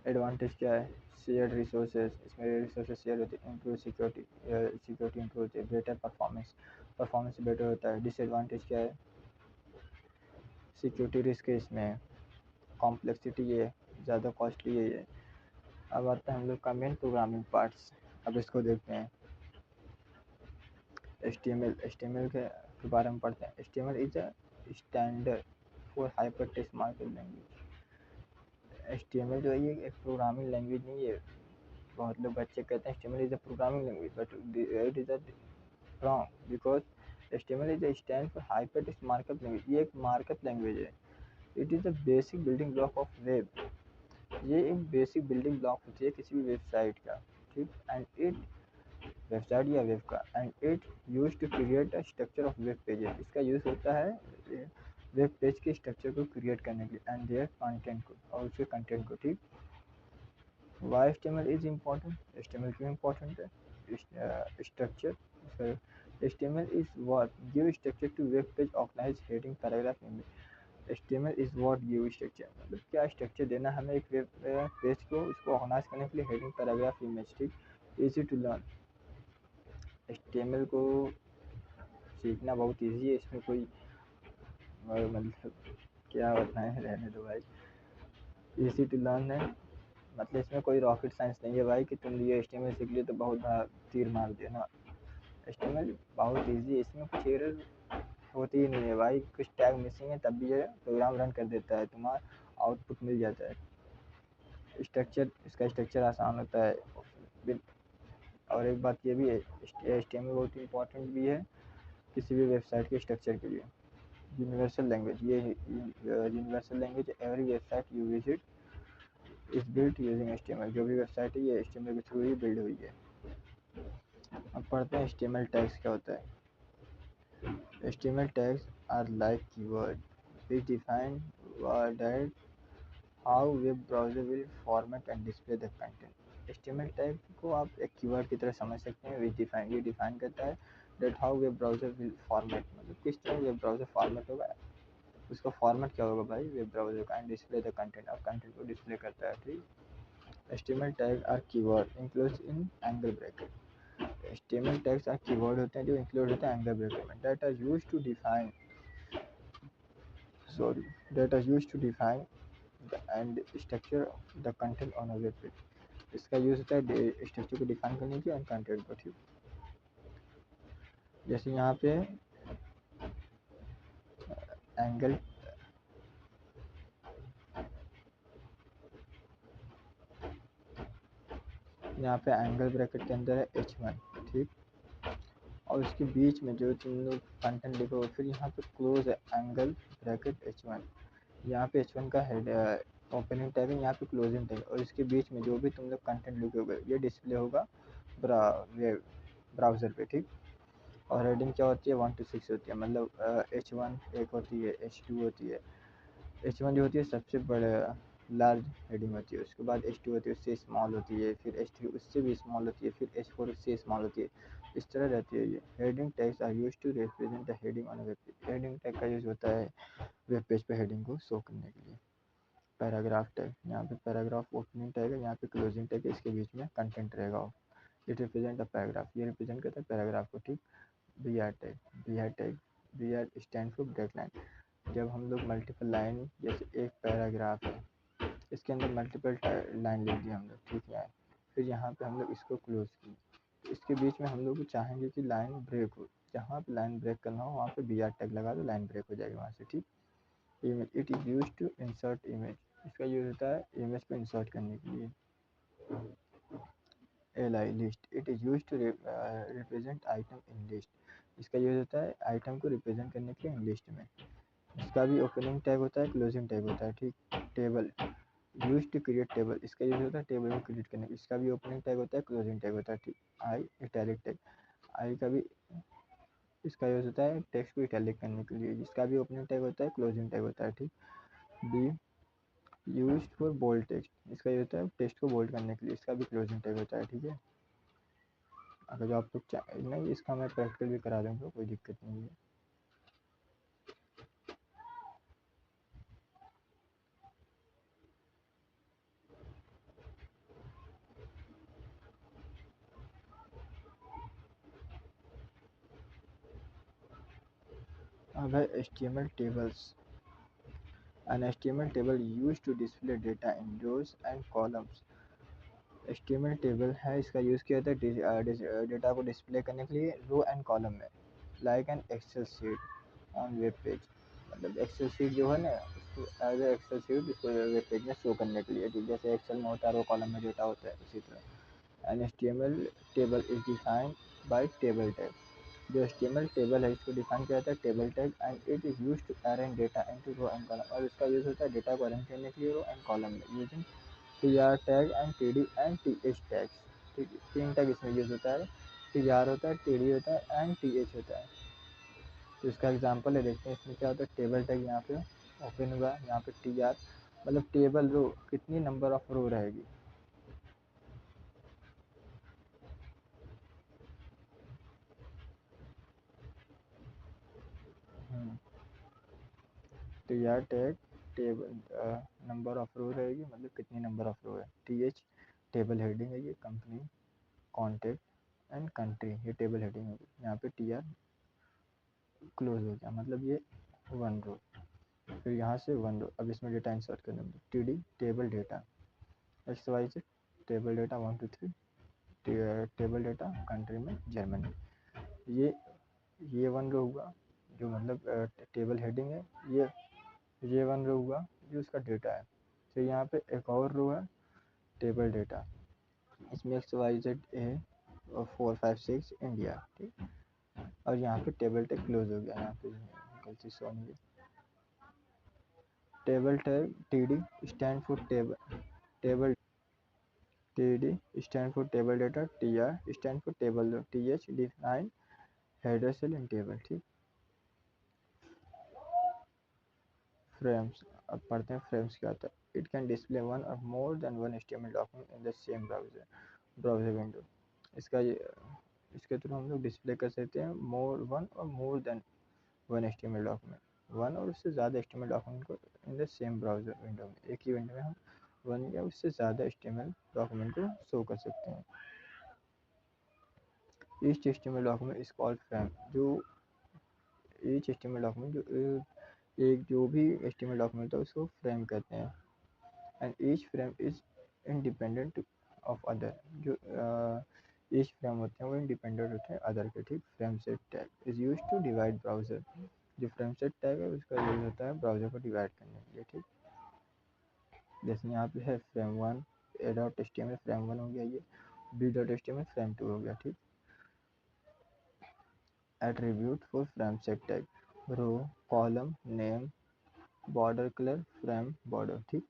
एडवांटेज क्या है, शेयर्ड रिसोर्सेज, इसमें रिसोर्सेज शेयर होते हैं, इम्प्रूव सिक्योरिटी, सिक्योरिटी इम्प्रूव होती है, बेटर परफॉर्मेंस, परफॉर्मेंस बेटर होता है। डिसएडवांटेज क्या है, सिक्योरिटी रिस्क है इसमें, कॉम्प्लेक्सिटी ये है, ज़्यादा कॉस्टली है ये। अब आता है हम लोग का मेन प्रोग्रामिंग पार्ट्स, अब इसको देखते हैं। एच टी एम एल, दोबारा हम पढ़ते हैं। HTML is a standard for hyper text markup language. HTML जो है ये एक प्रोग्रामिंग लैंग्वेज नहीं है। बहुत लोग बच्चे कहते हैं HTML is a programming language, but it is a wrong, because HTML is a stand for hyper text markup language. ये एक मार्कअप लैंग्वेज है। It is the basic building block of web. ये एक बेसिक बिल्डिंग ब्लॉक होती है किसी भी website का, ठीक। एंड इट वेबसाइट या वेब का, and it use to create a structure of web pages. इसका यूज़ होता है वेब पेज के स्ट्रक्चर को क्रिएट करने के लिए, एंड देयर कंटेंट को, और उसके कंटेंट को, ठीक। Why HTML is important, HTML क्यों इम्पॉर्टेंट है? Structure, HTML is what give structure to web page, organize heading, paragraph, image। HTML is what give structure, मतलब क्या स्ट्रक्चर देना हमें एक वेब पेज को, उसको ऑर्गेनाइज करने के लिए, हेडिंग, पैराग्राफ, इमेज, ठीक। इजी टू लर्न, HTML को सीखना बहुत इजी है, इसमें कोई मतलब क्या बताएं, रहने दो भाई। इजी टू लर्न है, मतलब इसमें कोई रॉकेट साइंस नहीं है भाई कि तुम ये HTML सीख लिए तो बहुत बड़ा तीर मार दिया ना। HTML बहुत इजी है, इसमें कुछ एरर होती ही नहीं है भाई। कुछ टैग मिसिंग है तब भी ये प्रोग्राम रन कर देता है, तुम्हारा आउटपुट मिल जाता है। स्ट्रक्चर, इसका स्ट्रक्चर आसान होता है। और एक बात ये भी है, HTML बहुत इंपॉर्टेंट भी है किसी भी वेबसाइट के स्ट्रक्चर के लिए। यूनिवर्सल लैंग्वेज, ये universal language, every website you visit is built using HTML। जो भी वेबसाइट है ये HTML के थ्रू ही बिल्ड हुई है। अब पढ़ते हैं HTML टैग्स क्या होता है। HTML tags are like keywords which define that how web browser will format and display the content। HTML tag को आप एक कीवर्ड की तरह समझ सकते हैं। which define, ये डिफाइन करता है that how web browser will format, मतलब किस तरह वेब ब्राउज़र फॉर्मेट होगा, उसका फॉर्मेट क्या होगा भाई वेब ब्राउज़र का, एंड डिस्प्ले द कंटेंट, और कंटेंट को डिस्प्ले करता है, ठीक। HTML tag are keyword include in angle bracket. HTML tags are keyword होते हैं जो इंक्लूड होते हैं एंगल ब्रैकेट में, that are used to define and structure the content on a web page। इसका यूज़ होता है स्ट्रक्चर को डिफाइन करने के और कंटेंट को, ठीक। जैसे यहाँ पे एंगल, यहाँ पे एंगल ब्रैकेट के अंदर है H1, ठीक। और उसके बीच में जो तुम लोग कंटेंट लिखोगे, फिर यहाँ पे क्लोज है एंगल ब्रैकेट H1। यहाँ पे H1 का हेड ओपनिंग टैग है, यहाँ पे क्लोजिंग टैग, और इसके बीच में जो भी तुम लोग कंटेंट लिखोगे ये डिस्प्ले होगा वेब ब्राउज़र पे, ठीक। और हेडिंग क्या होती है 1 to 6 होती है, मतलब H1 एक होती है, H2 होती है। H1 जो होती है सबसे बड़ा लार्ज हेडिंग होती है, उसके बाद H2 होती है, उससे स्मॉल होती है, फिर H3 उससे भी स्मॉल होती है, फिर H4 उससे स्मॉल होती है। इस तरह रहती है ये। Heading tags are used to represent the heading on web page. Heading tag का यूज़ होता है वेब पेज पे हेडिंग को शो करने के लिए। पैराग्राफ टैग, यहाँ पे पैराग्राफ ओपनिंग टैग है, यहाँ पे क्लोजिंग टैग है, इसके बीच में कंटेंट रहेगा। इट रिप्रेजेंट अ पैराग्राफ, ये रिप्रेजेंट करता है पैराग्राफ को, ठीक। BR tag, BR tag, BR stand for break line. जब हम लोग मल्टीपल लाइन, जैसे एक पैराग्राफ है, इसके अंदर मल्टीपल लाइन लिख दिया हम लोग, ठीक है। फिर यहाँ पे हम लोग इसको क्लोज किए, तो इसके बीच में हम लोग चाहेंगे कि लाइन ब्रेक हो, जहाँ पे लाइन ब्रेक करना हो वहाँ पे BR टैग लगा दो, लाइन ब्रेक हो जाएगी वहाँ से, ठीक। Image, it is use to insert image. इसका यूज होता है इमेज को इंसर्ट करने के लिए। LI list, it is use to represent item in list. इसका यूज होता है आइटम को रिप्रेजेंट करने के लिए इन लिस्ट में। इसका भी ओपनिंग टैग होता है, क्लोजिंग टैग होता है, ठीक। Table, use to create table, इसका यूज होता है टेबल को क्रिएट करने, इसका भी ओपनिंग टैग होता है, क्लोजिंग टैग होता है, ठीक। आई इटैलिक टैग, आई का भी इसका यूज होता है टेक्स्ट को इटैलिक करने के लिए, इसका भी ओपनिंग टैग होता है, क्लोजिंग टैग होता है, ठीक। B use for bold text, इसका यूज होता है टेक्स्ट को बोल्ड करने के लिए, इसका भी क्लोजिंग टैग होता है, ठीक है। अगर जो आप लोग नहीं, इसका मैं प्रैक्टिकल भी करा दूँगा, कोई दिक्कत नहीं है। अब है HTML tables। An HTML table used to display data in rows and columns। HTML table है, इसका यूज़ किया जाता है डेटा को डिस्प्ले करने के लिए रो एंड कॉलम में। Like an Excel sheet on web page. मतलब एक्सेल शीट जो है ना, उसको एज ए एक्सेल शीट इसको वेब पेज में शो करने के लिए, ठीक जैसे एक्सेल में होता है रो कॉलम में डेटा होता है, उसी तरह an HTML table is defined by table tag. जो HTML टेबल है इसको डिफाइन किया जाता है table tag, and it is used to arrange data into row and column. और इसका यूज होता है डेटा को अरेंज करने के लिए रो एंड कॉलम में using TR tag and TD and TH tags. ठीक है, 3 टैग इसमें यूज होता है, TR होता है, TD होता है एंड TH होता है। तो इसका एग्जांपल है, देखते हैं इसमें क्या होता है। टेबल टैग यहाँ पे ओपन हुआ, यहाँ पे TR मतलब टेबल रो, कितनी नंबर ऑफ रो रहेगी। TR tag table number of row रहेगी, मतलब कितनी नंबर ऑफ रो है। TH टेबल हेडिंग है, ये कंपनी कॉन्टेक्ट एंड कंट्री, ये टेबल हेडिंग होगी। यहाँ पे TR क्लोज हो गया, मतलब ये 1 रो, फिर यहाँ से 1 रो। अब इसमें डेटा इंसर्ट करने में TD table data XYZ table data 1 2 3 table data country में जर्मनी। ये 1 रो हुआ जो मतलब टेबल हेडिंग है, ये 1 रो हुआ जो उसका डेटा है। फिर यहाँ पे एक और रो है टेबल डेटा, इसमें XYZ है और 4 5 6 इंडिया, ठीक। और यहाँ पे टेबल टैग क्लोज हो गया, यहाँ पे गलती से होनी है। Table tag TD stand for table TD stand for table data, TR stand for table row, TH define header cell in table, ठीक। फ्रेम्स, अब पढ़ते हैं फ्रेम्स क्या होता है। इट कैन डिस्प्ले वन और more than one HTML document in the same browser window. इसके through हम लोग डिस्प्ले कर सकते हैं वन और more than one HTML document, one और उससे ज़्यादा HTML डॉक्यूमेंट को in the same browser window में, एक ही विंडो में हम वन या उससे ज़्यादा HTML डॉक्यूमेंट को शो कर सकते हैं। Each HTML document is called frame, जो ईच HTML डॉक्यूमेंट एक जो भी HTML डॉक्यूमेंट है उसको फ्रेम कहते हैं। And each frame is independent of other, जो ईच फ्रेम होते हैं वो इंडिपेंडेंट होते हैं अदर के, ठीक। Frame set tag is use to divide browser, जो फ्रेम सेट टैग है उसका यूज होता है ब्राउज़र को डिवाइड करने के लिए, ठीक। जैसे यहाँ पे है फ्रेम 1 A.html फ्रेम 1 हो गया, ये B.html फ्रेम 2 हो गया, ठीक। Attribute for frame set tag, row column name border colour frame border, ठीक।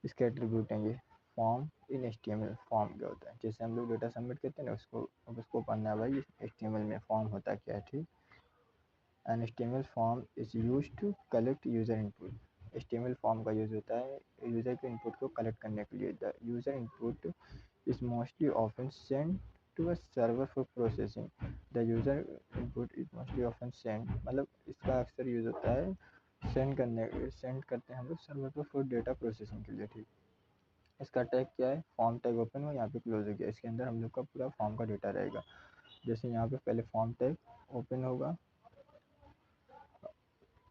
इसके एट्रीब्यूट हैं ये। फॉर्म इन HTML, फॉर्म क्या होता है, जैसे हम लोग डेटा सबमिट करते हैं ना, उसको पढ़ना है भाई HTML में फॉर्म होता क्या है, ठीक। An HTML form is use to collect user input. HTML form का यूज होता है यूजर के इनपुट को कलेक्ट करने के लिए। The user input is mostly often send to a server for processing. The user input is mostly often send, मतलब इसका अक्सर यूज होता है सेंड करते हैं हम लोग सर्वर पर फॉर डेटा प्रोसेसिंग के लिए, ठीक। इसका टैग क्या है, फॉर्म टैग ओपन हो, यहाँ पे क्लोज हो गया, इसके अंदर हम लोग का पूरा फॉर्म का डेटा रहेगा। जैसे यहाँ पे पहले फॉर्म टैग ओपन होगा,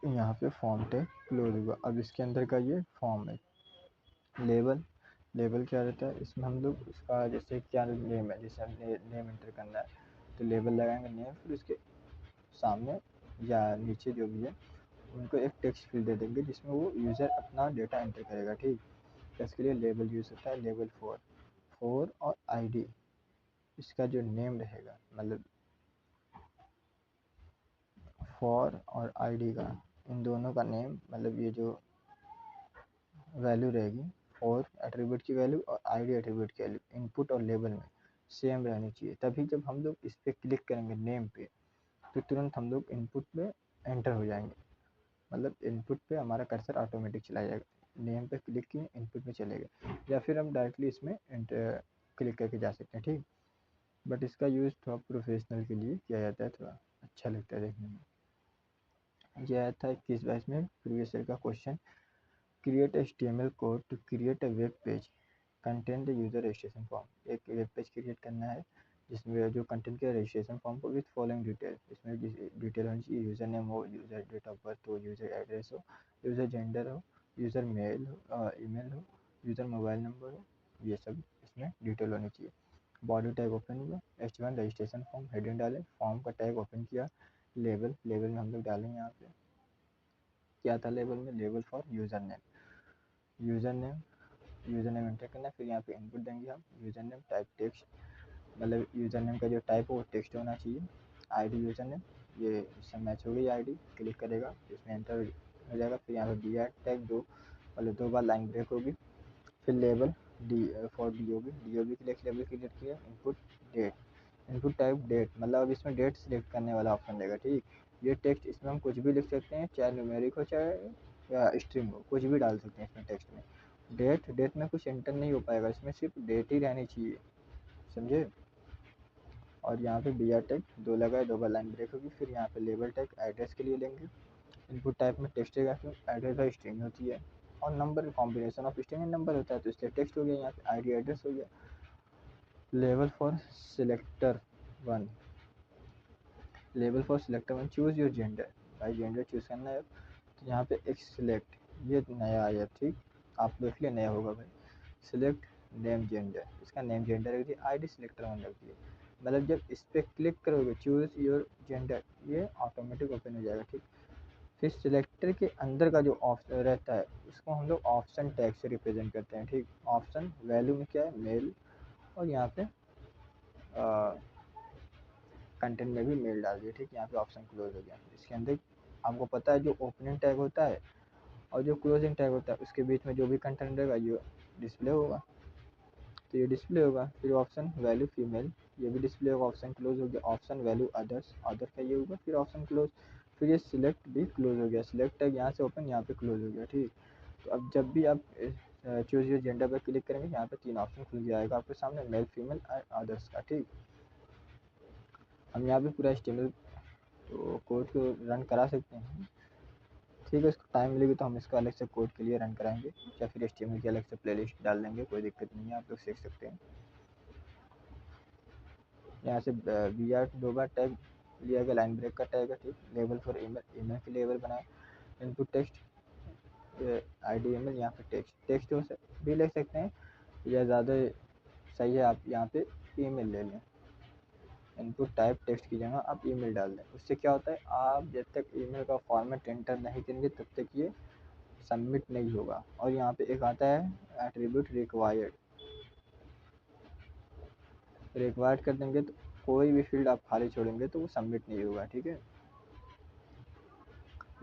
यहाँ पे फॉर्म टैग क्लोज होगा। अब इसके अंदर का ये फॉर्म है। लेबल क्या रहता है, इसमें हम लोग इसका जैसे क्या नेम है, जैसे हमने नेम एंटर करना है तो लेबल लगाएंगे नेम, फिर उसके सामने या नीचे जो भी है उनको एक टेक्स्ट फील्ड दे देंगे जिसमें वो यूज़र अपना डेटा एंटर करेगा, ठीक। इसके लिए लेबल यूज़ होता है, लेबल फोर और ID, इसका जो नेम रहेगा मतलब फॉर और ID का, इन दोनों का नेम मतलब ये जो वैल्यू रहेगी, फॉर एट्रीब्यूट की वैल्यू और ID एट्रीब्यूट की वैल्यू इनपुट और लेबल में सेम रहनी चाहिए। तभी जब हम लोग इस पर क्लिक करेंगे नेम पे तो तुरंत हम लोग इनपुट में एंटर हो जाएंगे, मतलब इनपुट पे हमारा कर्सर ऑटोमेटिक चला जाएगा। नेम पे क्लिक किए इनपुट में चलेगा, या फिर हम डायरेक्टली इसमें क्लिक करके जा सकते हैं, ठीक। बट इसका यूज़ थोड़ा प्रोफेशनल के लिए किया जाता है, थोड़ा अच्छा लगता है देखने में। यह आया था 21-22 में प्रीवियस ईयर का question. Create HTML code to create a web page contain the user registration form. एक वेब पेज क्रिएट करना है जिसमें जो कंटेंट के रजिस्ट्रेशन फॉर्म को विथ फॉलोइंग डिटेल, इसमें डिटेल होनी चाहिए, यूज़र नेम हो, यूज़र डेट ऑफ बर्थ हो, यूज़र एड्रेस हो, यूज़र जेंडर हो, यूज़र मेल हो, ईमेल हो, यूज़र मोबाइल नंबर हो, ये सब इसमें डिटेल होनी चाहिए। बॉडी टैग ओपन हुआ, H1 रजिस्ट्रेशन फॉर्म हेडिंग डालें, फॉर्म का टैग ओपन किया, लेबल में हम लोग डालेंगे यहाँ पे क्या था लेबल में, label for user name enter करना, फिर यहाँ पे इनपुट देंगे हम यूज़र नेम टाइप टेक्स्ट, मतलब यूज़र नेम का जो टाइप हो वो टेक्स्ट होना चाहिए, आईडी यूज़र नेम ये इससे मैच हो गई आईडी, क्लिक करेगा इसमें एंटर हो जाएगा, फिर यहाँ पे डी टैग दो बार लाइन ब्रेक होगी, फिर label D for D O B click label click किया, इनपुट टाइप डेट, मतलब अब इसमें डेट सिलेक्ट करने वाला ऑप्शन देगा, ठीक। ये टेक्स्ट इसमें हम कुछ भी लिख सकते हैं, चाहे न्यूमेरिक हो चाहे या स्ट्रिंग हो, कुछ भी डाल सकते हैं इसमें टेक्स्ट में। डेट में कुछ एंटर नहीं हो पाएगा, इसमें सिर्फ डेट ही रहनी चाहिए, समझे। और यहाँ पे बी आर टैग दो लगाए, दो बार लाइन ब्रेक होगी, फिर यहाँ पे लेबल टैग एड्रेस के लिए लेंगे, इनपुट टाइप में टेक्स्ट रहेगा, फिर एड्रेस बाई स्ट्रिंग होती है और number combination of string and number होता है, तो इसलिए टेक्स्ट हो गया, यहाँ पे आईडी एड्रेस हो गया। Label for selector one, choose your gender, भाई जेंडर चूज़ करना है, तो यहाँ पे एक सिलेक्ट, ये नया आया, ठीक, आप देख लिया नया होगा भाई, सिलेक्ट नेम जेंडर, इसका नेम जेंडर रख दिया, आईडी सिलेक्टर वन रख दिया, मतलब जब इस पर क्लिक करोगे चूज़ योर जेंडर, ये ऑटोमेटिक ओपन हो जाएगा, ठीक। फिर सिलेक्टर के अंदर का जो ऑप्शन रहता है उसको हम लोग ऑप्शन टैग से रिप्रेजेंट करते हैं, ठीक। ऑप्शन वैल्यू में क्या है, मेल, और यहाँ पे कंटेंट में भी मेल डाल दिया, ठीक। यहाँ पे ऑप्शन क्लोज हो गया, इसके अंदर आपको पता है जो ओपनिंग टैग होता है और जो क्लोजिंग टैग होता है उसके बीच में जो भी कंटेंट रहेगा ये डिस्प्ले होगा, तो ये डिस्प्ले होगा। फिर ऑप्शन वैल्यू फीमेल, ये भी डिस्प्ले होगा, ऑप्शन क्लोज हो गया। ऑप्शन वैल्यू अदर्स, अदर का ये होगा, फिर ऑप्शन क्लोज, फिर ये सिलेक्ट भी क्लोज हो गया, सिलेक्ट टैग यहाँ से ओपन, यहाँ पे क्लोज हो गया, ठीक। तो अब जब भी आप चूज योर जेंडर पर क्लिक करेंगे यहाँ पे तीन ऑप्शन खुल जाएगा आपके सामने, मेल फीमेल अदर्स का, ठीक। हम यहाँ पे पूरा HTML तो कोड को रन करा सकते हैं, ठीक है। इसको टाइम मिलेगी तो हम इसका अलग से कोड के लिए रन कराएंगे, या फिर HTML की अलग से प्लेलिस्ट डाल देंगे, कोई दिक्कत नहीं है, आप लोग सीख सकते हैं। यहाँ से बी आर दो बार टैग लिया गया, लाइन ब्रेक का टैग है, ठीक। लेबल फॉर ईमेल की लेबल बनाए, इनपुट टेक्स्ट आईडी ईमेल, यहाँ पे टेक्स्ट हो भी लिख सकते हैं, या ज़्यादा सही है आप यहाँ पे ईमेल ले लें, इनपुट टाइप टेक्स्ट की जगह आप ईमेल डाल दें। उससे क्या होता है, आप जब तक ईमेल का फॉर्मेट एंटर नहीं करेंगे तब तक ये सबमिट नहीं होगा। और यहाँ पे एक आता है एट्रीब्यूट रिक्वायर्ड कर देंगे तो कोई भी फील्ड आप खाली छोड़ेंगे तो वो सबमिट नहीं होगा, ठीक है।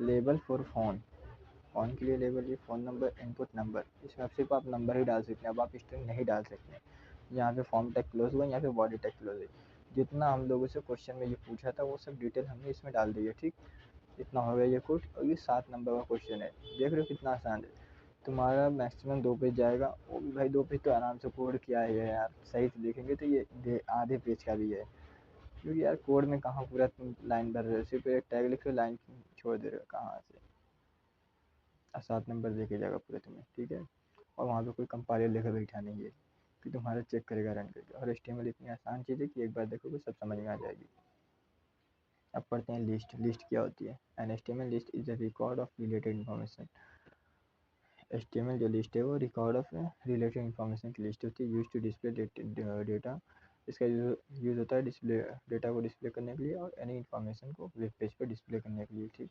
लेबल फॉर फ़ोन के लिए लेबल, ये फ़ोन नंबर, इनपुट नंबर, इसमें अब सिर्फ आप नंबर ही डाल सकते हैं, अब आप स्ट्रिंग नहीं डाल सकते हैं। यहाँ पे फॉर्म टैग क्लोज हुआ, यहाँ पे बॉडी टैग क्लोज हुई, जितना हम लोगों से क्वेश्चन में ये पूछा था वो सब डिटेल हमने इसमें डाल दी है, ठीक। इतना हो गया ये कोड, और ये 7 नंबर का क्वेश्चन है, देख रहे हो कितना आसान है। तुम्हारा मैक्सिमम 2 पेज जाएगा, वो भी भाई 2 पेज तो आराम से कोड किया है यार, सही से देखेंगे तो ये आधे पेज का भी है, क्योंकि यार कोड में कहाँ पूरा तुम लाइन भर रहे हो, सिर्फ एक टैग लिख रहे हो, लाइन छोड़ दे रहे हो, कहाँ से। 7 नंबर देके जाएगा पूरे तुम्हें, ठीक है। और वहाँ पे कोई कंपाइलर लेकर बैठा नहीं है कि तुम्हारा चेक करेगा रन करके, और HTML इतनी आसान चीज़ है कि एक बार देखोगे सब समझ में आ जाएगी। अब पढ़ते हैं लिस्ट क्या होती है। An HTML list is a record of related information. HTML जो लिस्ट है वो रिकॉर्ड ऑफ रिलेटेड इन्फॉर्मेशन की लिस्ट होती है, यूज टू डिस्प्ले डेटा। इसका यूज़ होता है डिस्प्ले डेटा को डिस्प्ले करने के लिए और एनी इन्फॉर्मेशन को वेब पेज पर डिस्प्ले करने के लिए, ठीक।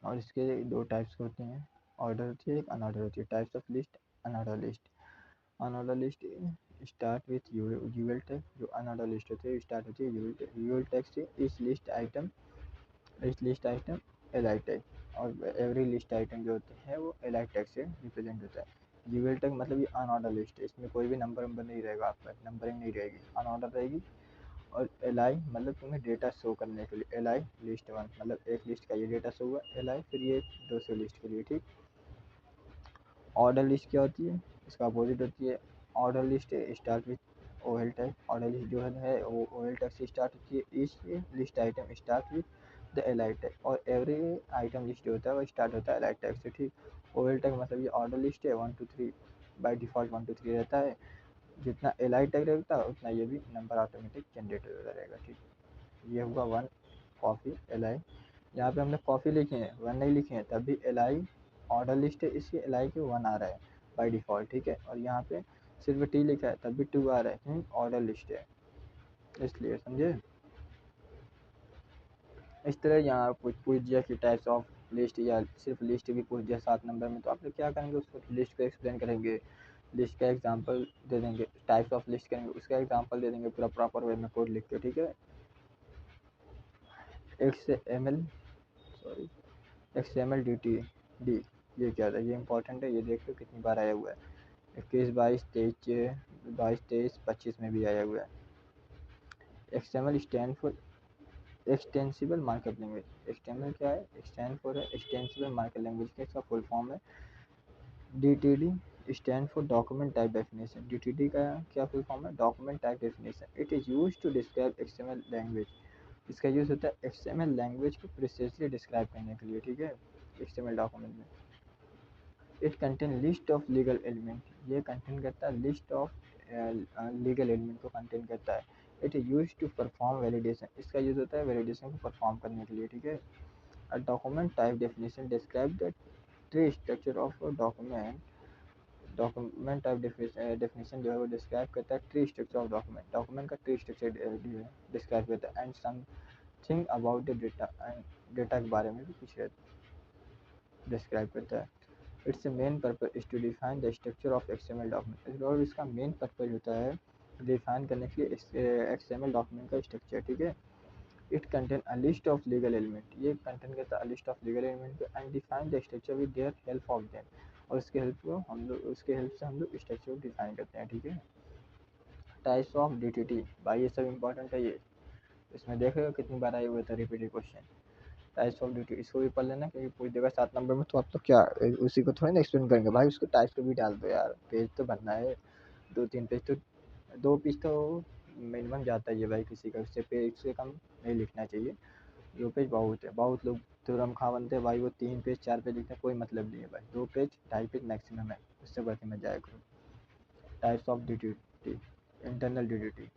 और इसके दो टाइप्स होते हैं, ऑर्डर होती है, एक अनऑर्डर होती है। Types of list, unorder list. Unorder list start with UL tag, जो अनऑर्डर लिस्ट होती है स्टार्ट होती है यूएल टैग से। इस लिस्ट आइटम एल टैग, और एवरी लिस्ट आइटम जो होते हैं वो एल टैग से रिप्रेजेंट होता है। यूएल टैग मतलब ये अनऑर्डर लिस्ट है, इसमें कोई भी नंबर नहीं रहेगा, आपका नंबरिंग नहीं रहेगी, अनऑर्डर रहेगी। और एल आई मतलब तुम्हें डेटा शो करने के लिए, एल आई लिस्ट वन मतलब एक लिस्ट का ये डेटा शो हुआ, एल आई फिर ये दूसरे लिस्ट के लिए, ठीक। ऑर्डर लिस्ट क्या होती है, इसका अपोजिट होती है। Order list start with OL tag, order list जो है वो ओएल टैग से स्टार्ट होती है। इस list item start with the L I tag, और एवरी आइटम लिस्ट जो होता है वो स्टार्ट होता है एल आई टैग से, ठीक। ओएल टैग मतलब ये ऑर्डर लिस्ट है 1 2 3, बाई डिफ़ॉल्ट 1 2 3 रहता है, जितना एल आई टैग रहता है उतना ये भी नंबर ऑटोमेटिक जनरेट होता रहेगा, ठीक। ये हुआ वन कॉफ़ी एल आई। यहाँ पे हमने कॉफ़ी लिखे हैं, वन नहीं लिखे हैं, तब भी एल आई ऑर्डर लिस्ट है, इसलिए एल आई के वन आ रहा है बाई डिफ़ॉल्ट, ठीक है। और यहाँ पे सिर्फ टी लिखा है तब भी टू आ रहा है क्योंकि ऑर्डर लिस्ट है, इसलिए समझे। इस तरह यहाँ पूछ दिया कि टाइप्स ऑफ लिस्ट, या सिर्फ लिस्ट भी पूछ दिया 7 नंबर में, तो आप लोग क्या करेंगे, उसको लिस्ट को एक्सप्लेन करेंगे, लिस्ट का एग्जांपल दे देंगे, टाइप्स ऑफ लिस्ट करेंगे उसका एग्जांपल दे देंगे पूरा प्रॉपर वे में कोड लिख के, ठीक है। XML सॉरी XML डी, ये क्या था, ये इंपॉर्टेंट है, ये देख लो कितनी बार आया हुआ है, 21, 22, 23, 25 में भी आया हुआ है। XML stand for extensible markup language, extensible क्या है, स्टैंड फॉर है एक्सटेंसिबल मार्कअप लैंग्वेज का इसका फुल फॉर्म है DTD, stand for document type definition. DTD का क्या फुल फॉर्म है, document type definition. It is use to describe XML language, इसका यूज़ होता है XML लैंग्वेज को प्रिसाइजली डिस्क्राइब करने के लिए, ठीक है, XML डॉक्यूमेंट में। It contain list of legal element, ये कंटेन करता है लिस्ट ऑफ लीगल एलिमेंट को कंटेन करता है। It is use to perform validation, इसका यूज़ होता है वैलिडेशन को परफॉर्म करने के लिए, ठीक है। A document type definition describe the tree structure of document, document type definition जो है वो डिस्क्राइब करता है tree structure of document, document का ट्री स्ट्रक्चर डिस्क्राइब करता है, and something about the data, and data के बारे में भी कुछ डिस्क्राइब करता है। Its main purpose is to define the structure of XML document, और इसका मेन पर्पज होता है डिफाइन करने के लिए XML डॉक्यूमेंट का स्ट्रक्चर, ठीक है। It contain a list of legal element, ये कंटेन करता है list of legal element and define the structure with their help of them, और उसके हेल्प से हम लोग स्ट्रक्चर को डिफाइन करते हैं, ठीक है। टाइप्स ऑफ DTT, भाई ये सब इंपॉर्टेंट है, ये इसमें देखेगा कितनी बार आए हुए थे repeated question. Types of DTT इसको भी पढ़ लेना क्योंकि पूछ देगा 7 नंबर में, तो आप तो क्या उसी को थोड़ी ना एक्सप्लेन करेंगे भाई, उसको टाइप्स को भी डाल दो यार, पेज तो बनना है, 2-3 पेज तो, 2 पेज तो मिनिमम जाता ही है भाई किसी का, उससे पेज से कम नहीं लिखना चाहिए, 2 पेज बहुत है, बहुत लोग थ्योरम खा बनते हैं भाई, वो 3 पेज 4 पेज लिखते हैं, कोई मतलब नहीं है भाई, 2 पेज 2.5 पेज मैक्सिमम है, उससे बढ़ के मत जाया करो। Types of DTT, internal DTT,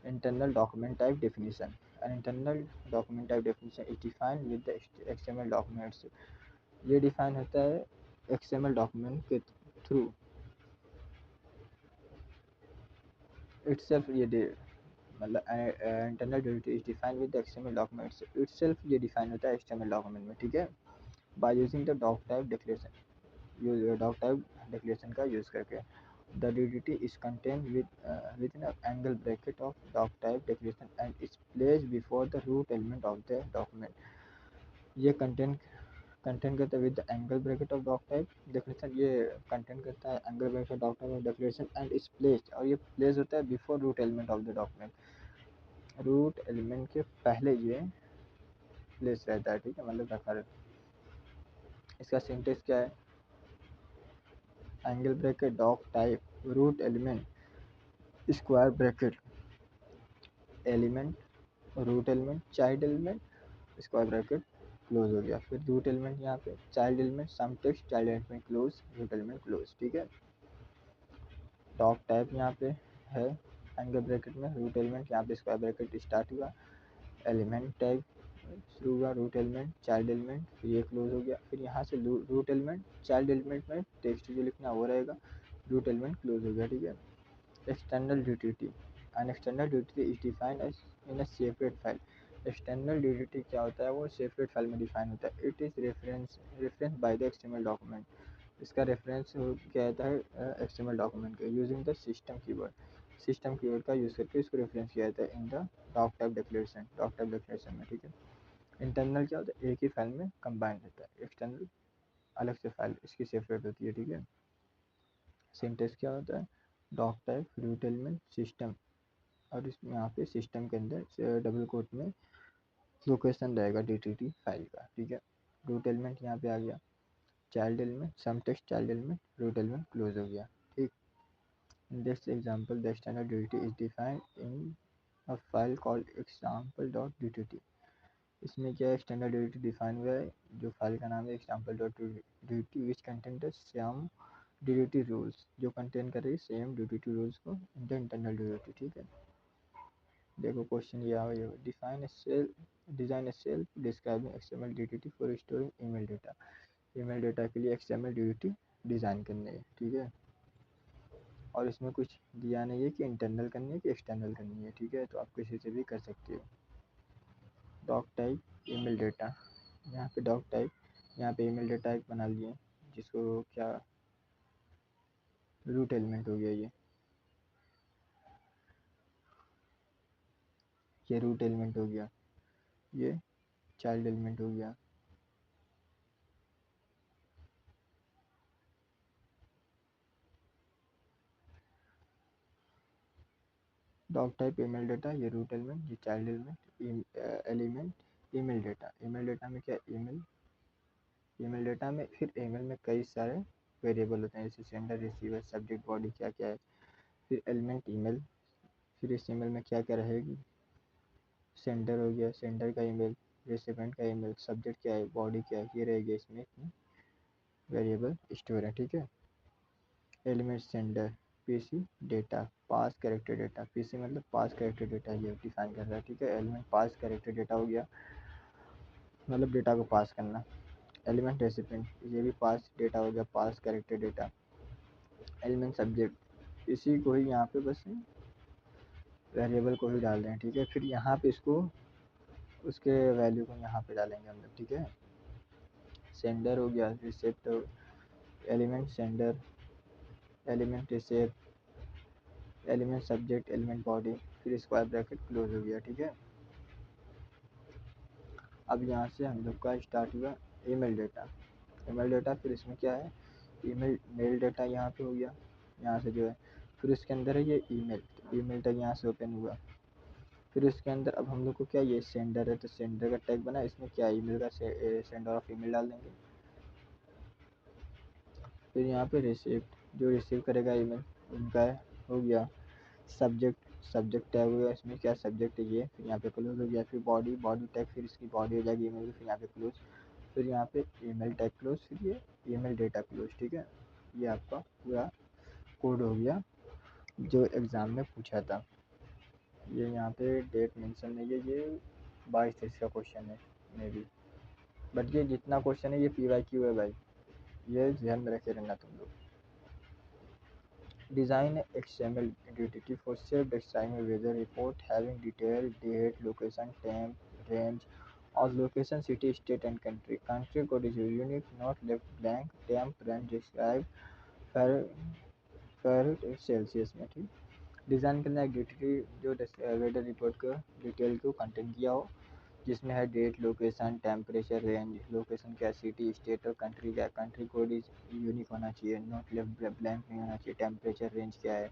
internal document type definition, an internal document type definition is defined with the XML documents, ये डिफाइन होता है XML डॉक्यूमेंट के थ्रू इटसेल्फ, ये मतलब internal detail is defined with the XML documents itself, ये define होता है XML document में, ठीक है, by using the doc type declaration, doc type declaration का यूज़ करके। The DDT is contained within an angle bracket of doc type declaration and is placed before the root element of the document, ये content करता है with the angle bracket of doc type definition, ये content करता है angle bracket doc type of definition and is placed, और ये place होता है before root element of the document, root element के पहले ये प्लेस रहता है, ठीक है, मतलब रखा रहता है। इसका सिंटेक्स क्या है, angle bracket doc type root element square bracket element root element child element square bracket close हो गया, फिर रूट एलिमेंट यहाँ पे child element some text child element close root element close, ठीक है। डॉग टाइप यहाँ पे है एंगल ब्रैकेट में, रूट एलिमेंट यहाँ पे स्क्वायर ब्रैकेट स्टार्ट हुआ, एलिमेंट टाइप शुरू हुआ, रूट एलिमेंट चाइल्ड एलिमेंट, फिर ये क्लोज हो गया, फिर यहाँ से रूट एलिमेंट चाइल्ड एलिमेंट में टेक्स्ट जो लिखना वो रहेगा, रूट एलिमेंट क्लोज हो गया, ठीक है। External DTD, an external DTD is defined as in a separate file, external DTD क्या होता है, वो सेपरेट फाइल में डिफाइन होता है। It is reference by the XML document, इसका रेफरेंस क्या होता है XML डॉक्यूमेंट का, यूजिंग द सिस्टम कीवर्ड का यूज़ करके इसको रेफरेंस किया जाता है in the doc type declaration में, ठीक है। इंटरनल क्या होता है, एक ही फाइल में कंबाइन रहता है, एक्सटर्नल अलग से फाइल इसकी सेपरेट होती है, ठीक है। सिंटेक्स क्या होता है, doc type root element system, और इसमें यहाँ पे सिस्टम के अंदर डबल कोट में लोकेशन रहेगा DTT फाइल का, ठीक है। रूट एलिमेंट यहाँ पे आ गया, child element some text child element root element close हो गया, ठीक। In this example the standard DTT is defined in a file called example.dtt, इसमें क्या है, स्टैंडर्ड DTT डिफाइन हुआ है, जो फाइल का नाम है example.dtt which contain the same DTT rules, जो कंटेन कर रही है सेम DTT रूल्स को इन द इंटरनल DTT, ठीक है। देखो क्वेश्चन ये आओ, ये design A self describing XML DTT for storing email data के लिए XML DTT डिज़ाइन करने है, ठीक है। और इसमें कुछ दिया नहीं है कि इंटरनल करनी है कि एक्सटर्नल करनी है, ठीक है। तो आप किसी से भी कर सकते हो। डॉक टाइप ईमेल डेटा, यहाँ पे डॉक टाइप, यहाँ पे ईमेल डेटा एक बना लिए, जिसको क्या रूट एलिमेंट हो गया, ये रूट एलिमेंट हो गया, ये चाइल्ड एलिमेंट हो गया। डॉग टाइप ईमेल डेटा, ये रूट एलिमेंट, ये child element, element email data. Email data में क्या, ईमेल, ईमेल डेटा में फिर ईमेल में कई सारे वेरिएबल होते हैं, जैसे सेंडर, रिसीवर, सब्जेक्ट, बॉडी, क्या क्या है। फिर एलिमेंट ईमेल, फिर इस ईमेल में क्या क्या रहेगी, सेंडर हो गया, सेंडर का ईमेल, रिसिपेंट का ईमेल, सब्जेक्ट क्या है, बॉडी क्या है, ये रहेगी इसमें वेरिएबल स्टोर है, ठीक है। एलिमेंट सेंडर, पीसी डेटा, पास कैरेक्टर डेटा, पीसी मतलब पास कैरेक्टर डेटा, ये डिफाइन कर रहा है, ठीक है। एलिमेंट पास कैरेक्टर डेटा हो गया, मतलब डेटा को पास करना। एलिमेंट रेसिपेंट, ये भी पास डेटा हो गया, पास कैरेक्टर डेटा। एलिमेंट सब्जेक्ट, इसी को ही यहाँ पे बस वेरिएबल को ही डाल रहे हैं, ठीक है। फिर यहाँ पे इसको उसके वैल्यू को यहाँ पे डालेंगे हम लोग, ठीक है। सेंडर हो गया, receipt, element sender, element receipt, element subject, element body, फिर स्क्वायर ब्रैकेट क्लोज हो गया, ठीक है। अब यहाँ से हम लोग का स्टार्ट हुआ ईमेल डेटा। ईमेल डेटा, फिर इसमें क्या है, ईमेल मेल डेटा यहाँ पे हो गया, यहाँ से जो है। फिर इसके अंदर है ये ईमेल, ईमेल टैग यहाँ से ओपन हुआ। फिर इसके अंदर अब हम लोग को क्या, ये सेंडर है तो सेंडर का टैग बना, इसमें क्या ईमेल का सेंडर ऑफ ईमेल डाल देंगे। फिर यहाँ पे रिसीप्ट, जो रिसीव करेगा ईमेल उनका है, हो गया। सब्जेक्ट, सब्जेक्ट टैग हो गया, इसमें क्या सब्जेक्ट है ये, फिर यहाँ पे क्लोज हो गया। फिर बॉडी, बॉडी टैग, फिर इसकी बॉडी हो जाएगी ईमेल की, फिर यहाँ पे क्लोज। फिर यहाँ पे ईमेल टैग क्लोज, फिर ये ईमेल डेटा क्लोज, ठीक है। ये आपका पूरा कोड हो गया जो एग्ज़ाम में पूछा था। ये यहाँ पे डेट मेंशन नहीं है, ये 22-23 का क्वेश्चन है मे बी, बट ये जितना क्वेश्चन है ये PYQ है भाई, ये ध्यान में रखे रहना तुम लोग। Design XML entity for self-describing weather report having detailed date, location, temp, range, or location, city, state, and country. Country code is unique, not left blank. Temp, range describe Fahrenheit Celsius में, ठीक। Design करना एक detail जो weather report का detail को contain किया हो, जिसमें है date, location, temperature, range, location क्या, सिटी, स्टेट और कंट्री क्या है। कंट्री कोड इज यूनिक होना चाहिए, नॉट लेफ्ट ब्लैंक नहीं होना चाहिए। टेम्परेचर रेंज क्या है,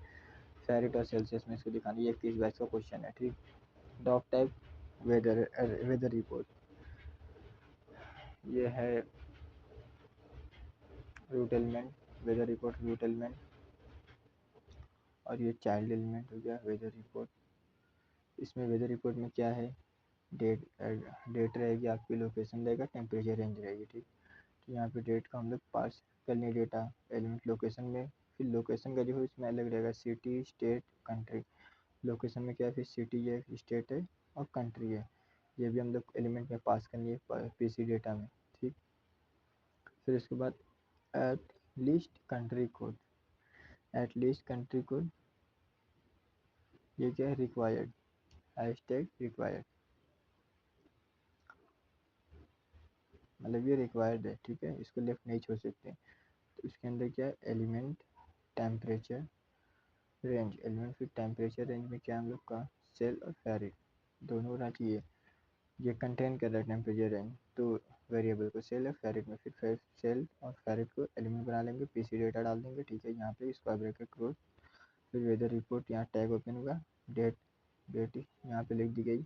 फ़ारेनहाइट और सेल्सियस में इसको दिखाना। ये 21-22 का क्वेश्चन है, ठीक। Doc type weather, weather report, ये है root element, weather report root element, और ये चाइल्ड एलिमेंट हो गया वेदर रिपोर्ट। इसमें वेदर रिपोर्ट में क्या है, डेट, डेट रहेगी आपकी, लोकेशन रहेगा, टेम्परेचर रेंज रहेगी, ठीक। तो यहाँ पे डेट का हम लोग पास कर लें डेटा एलिमेंट लोकेशन में। फिर लोकेशन का जो है इसमें अलग रहेगा, सिटी, स्टेट, कंट्री। लोकेशन में क्या है, फिर सिटी है, स्टेट है और कंट्री है, ये भी हम लोग एलिमेंट में पास करनी है PC डेटा में, ठीक। फिर इसके बाद at least country code, at least country code, ये क्या है, रिक्वायर्ड, हैशटैग रिक्वायर्ड, मतलब ये रिक्वायर्ड है, ठीक है, इसको लेफ्ट नहीं छोड़ सकते। तो इसके अंदर क्या है, एलिमेंट टेम्परेचर रेंज, एलिमेंट फिर टेम्परेचर रेंज में क्या हम लोग का सेल और फ़ारेनहाइट दोनों होना चाहिए। ये कंटेन कर रहा है टेम्परेचर रेंज, तो वेरिएबल को सेल है, फ़ारेनहाइट में फिर सेल और फ़ारेनहाइट को एलिमेंट बना लेंगे, PC डेटा डाल देंगे, ठीक है। यहाँ पे स्क्वायर ब्रैकेट क्लोज, फिर वेदर रिपोर्ट, यहाँ टैग ओपन होगा, डेट, डेट यहाँ पे लिख दी गई।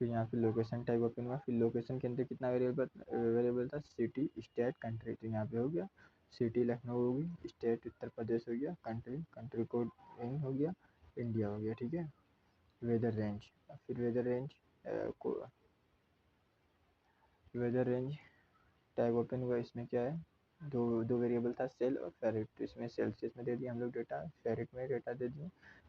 फिर यहाँ पे लोकेशन टैग ओपन हुआ, फिर लोकेशन के अंदर कितना वेरिएबल था, सिटी, स्टेट, कंट्री। तो यहाँ पे हो गया सिटी लखनऊ होगी, स्टेट उत्तर प्रदेश हो गया, कंट्री, कंट्री कोड इन हो गया, इंडिया हो गया, ठीक है। वेदर रेंज, फिर वेदर रेंज को, वेदर रेंज टैग ओपन हुआ, इसमें क्या है, दो दो वेरिएबल था, सेल और फ़ारेनहाइट। तो इसमें सेल्सियस में दे दिया हम लोग डेटा, फ़ारेनहाइट में डेटा दे दिए,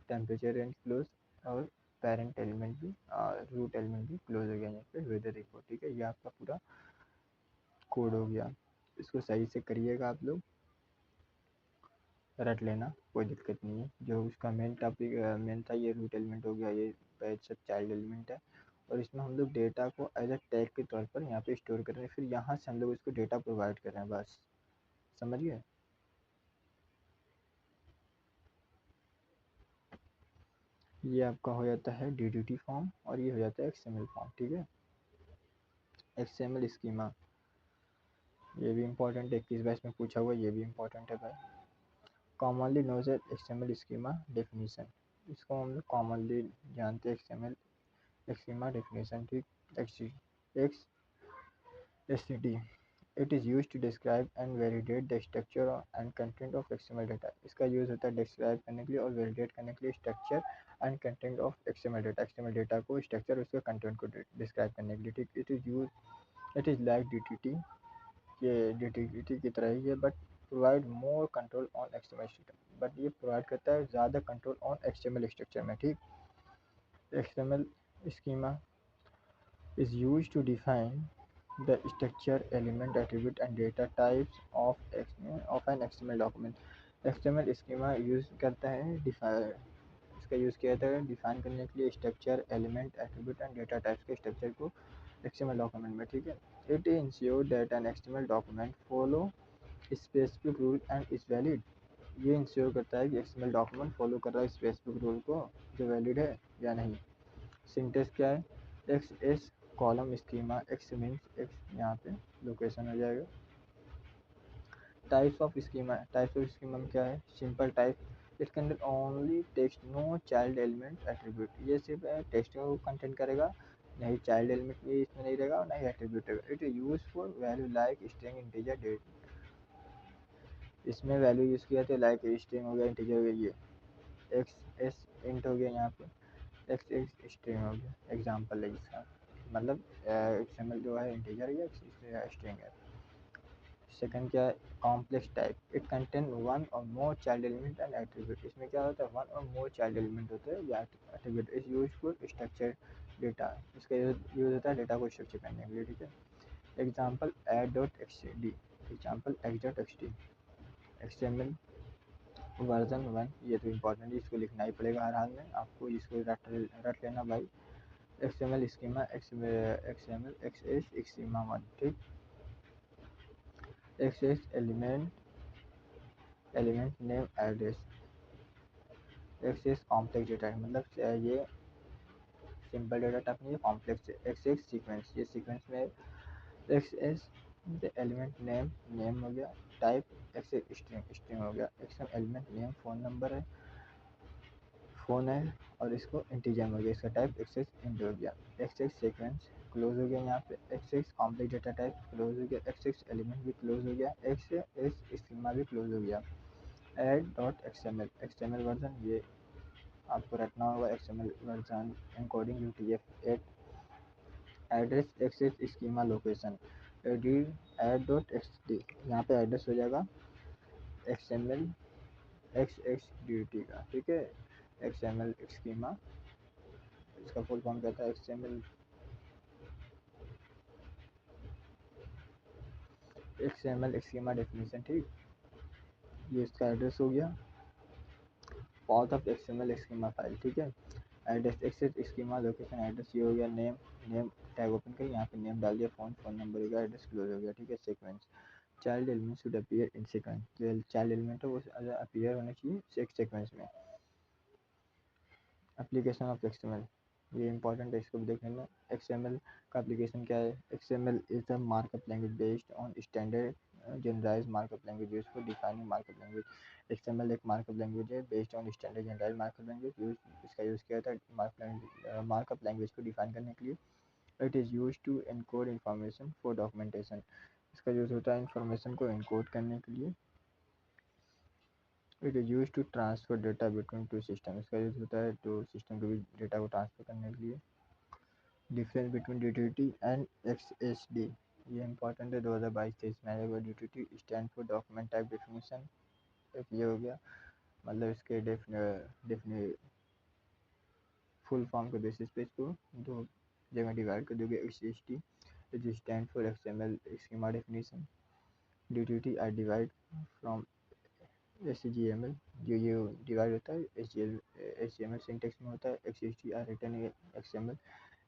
टेम्परेचर रेंज क्लोज, और पेरेंट एलिमेंट भी और रूट एलिमेंट भी क्लोज हो गया यहाँ पे वेदर रिपोर्ट, ठीक है। ये आपका पूरा कोड हो गया, इसको सही से करिएगा आप लोग। रट लेना, कोई दिक्कत नहीं है। जो उसका मेन टॉपिक मेन था ये रूट एलिमेंट हो गया, ये पेज सब चाइल्ड एलिमेंट है, और इसमें हम लोग डेटा को एज अ टैग के तौर पर यहाँ पे स्टोर कर रहे हैं, फिर यहाँ से हम लोग इसको डेटा प्रोवाइड कर रहे हैं, बस समझ गए। ये आपका हो जाता है DDT फॉर्म और ये हो जाता है XML फॉर्म, ठीक है। XML स्कीमा ये भी इंपॉर्टेंट है, 21-22 में पूछा हुआ, ये भी इंपॉर्टेंट है भाई। Commonly knows as XML schema definition, इसको हम लोग कॉमनली जानते हैं XML स्कीमा डेफिनेशन, ठीक। XSCD, it is used to describe and validate the structure and content of XML data। इसका यूज़ होता है डिस्क्राइब करने के लिए और वैलिडेट करने के लिए structure and content of XML data, XML data को स्ट्रक्चर उसके कंटेंट को डिस्क्राइब करने के लिए, ठीक। इट इज़ लाइक DTT, ये DTT की तरह ही है, but provide more control on XML structure, but ये प्रोवाइड करता है ज़्यादा कंट्रोल ऑन XML स्ट्रक्चर में, ठीक। XML schema is used to define the structure, element, attribute and data types of an XML document। XML schema use करता है इसका use किया जाता है डिफाइन करने के लिए structure, element, attribute and data types के स्ट्रक्चर को XML डॉक्यूमेंट में, ठीक है। It ensure that an XML document follow specific rule and is valid, ये इंश्योर करता है कि XML डॉक्यूमेंट फॉलो कर रहा है स्पेसिफिक रूल को जो वैलिड है या नहीं। सिंटेक्स क्या है, x S colon schema, x means x यहाँ पे लोकेशन हो जाएगा। टाइप्स ऑफ स्कीमा में क्या है, simple type, it contain only text, no child element attribute, ये सिर्फ टेक्स्ट को कंटेंट करेगा, नहीं चाइल्ड एलिमेंट भी इसमें नहीं रहेगा और नहीं एट्रीब्यूट रहेगा। It use for value like string, integer, date, इसमें वैल्यू यूज़ किया तो लाइक स्ट्रिंग हो गया, इंटीजर हो गया, ये एक्स एस इंट हो गया, यहाँ पे एक्स एक्स स्ट्रिंग हो गया, एग्जाम्पल है इसका, मतलब XML जो है इंटीजर या स्ट्रिंग है। सेकंड क्या है, complex type, it contain one और मोर चाइल्ड एलिमेंट एंड एट्रीब्यूट, इसमें क्या होता है वन और मोर चाइल्ड एलिमेंट होते हैं या attribute, is use for structure data, इसका यूज होता है डेटा को स्ट्रक्चर करने के लिए, ठीक है। एग्जाम्पल एड dot X D, example X dot X D, XML version 1, ये तो इम्पोर्टेंट है, इसको लिखना ही पड़ेगा हर हाल में आपको, इसको रट लेना भाई। XML schema XML XS schema 1, ठीक। XS element name address, XS complex data, मतलब ये सिंपल डेटा टाइप नहीं है, कॉम्प्लेक्स है। XS सीक्वेंस, ये सीक्वेंस में XS एलिमेंट नेम, नेम हो गया, टाइप XS स्ट्रिंग, स्ट्रिंग हो गया। XM element name phone number है, फ़ोन है, और इसको इंटीजर हो गया, इसका टाइप एक्सेस इंट हो गया। एक्सेस सीक्वेंस क्लोज हो गया, यहाँ पे XS complex data type close हो गया, एक्सेस एलिमेंट भी क्लोज हो गया, एक्सेस स्कीमा भी क्लोज हो गया। एड डॉट एक्सएमएल वर्जन, ये आपको रखना होगा, XML version encoding UTF-8, address XS schema location, एड डॉट XD, यहाँ पे एड्रेस हो जाएगा XML XXDT का, ठीक है। XML स्कीमा, इसका फुल फॉर्म क्या था, XML स्कीमा डेफिनेशन, ठीक। ये इसका एड्रेस हो गया, path of XML schema file, ठीक है। Address XS schema location, address ये हो गया, नेम, नेम टैग ओपन करिए, यहाँ पे नेम डाल दिया, फ़ोन नंबर हो गया, एड्रेस क्लोज हो गया, ठीक है। Sequence, child element should appear in sequence, जो चाइल्ड एलिमेंट है वो अपीयर होना चाहिए एक सीक्वेंस में। एप्लीकेशन ऑफ XML, ये इंपॉर्टेंट है, इसको भी देख लेना। XML का एप्लीकेशन क्या है, XML is a markup language based on standard generalize markup language use for defining markup language. XML एक मार्कअप लैंग्वेज है based on standard generalize markup language, इसका यूज़ किया जाता है मार्कअप लैंग्वेज को डिफाइन करने के लिए। It is use to encode information for documentation, इसका यूज़ होता है इंफॉर्मेशन को इनकोड करने के लिए। It is use to transfer data between two system, इसका यूज़ होता है टू सिस्टम के बीच डेटा को ट्रांसफर करने के लिए। Difference between DTT and XSD, ये इंपॉर्टेंट है, 2022-23 में आएगा। DTT stand for document type definition, एक ये हो गया, मतलब इसके डेफिने फुल फॉर्म के बेसिस पे इसको दो जगह डिवाइड कर दोगे। XSD it stand for XML schema definition, DTT are divide from HTML जो ये डिवाइड होता है HTML सिंटेक्स में होता है। XHT are return XML।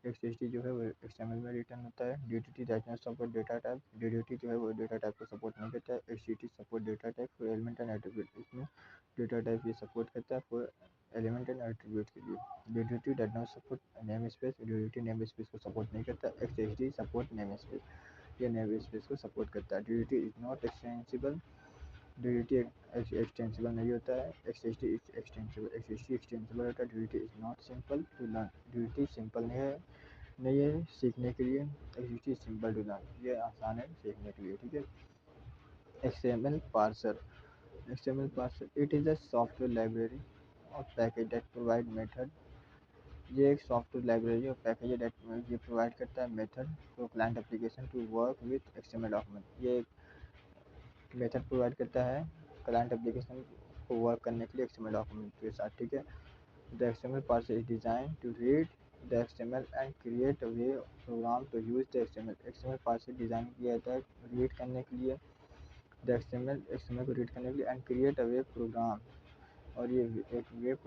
XHT जो है वो XML में रिटर्न होता है। DDT that not support data type. DDT जो है वो डेटा टाइप को सपोर्ट नहीं करता है। HTT support data type for element and attribute. इसमें डेटा टाइप ये सपोर्ट करता है फॉर एलिमेंट एंड एट्रीब्यूट के लिए। DDT that not support name space. DDT name space को सपोर्ट नहीं करता। XHT सपोर्ट नेम स्पेस, ये नेम स्पेस को सपोर्ट करता है। DDT is not extensible. DDT extensible नहीं होता है। XHT extensible. XHT एक्सटेंसिबल होता है। DDT is not simple to learn. DDT simple नहीं है सीखने के लिए। XHT सिंपल टू लर्न, ये आसान है सीखने के लिए, ठीक है। XML parser. XML parser it is a software library और पैकेज दैट प्रोवाइड मेथड। ये एक सॉफ्टवेयर लाइब्रेरी और पैकेज है दैट ये प्रोवाइड करता है method for client application to work with XML document. ये मेथड प्रोवाइड करता है क्लाइंट एप्लीकेशन को वर्क करने के लिए XML डॉक्यूमेंट के साथ, ठीक है। The XML parser is designed to read the XML and create a way program to use the XML। XML parser design किया जाता है रीड करने के लिए, द XML को रीड करने के लिए and create a web program, और ये एक वेब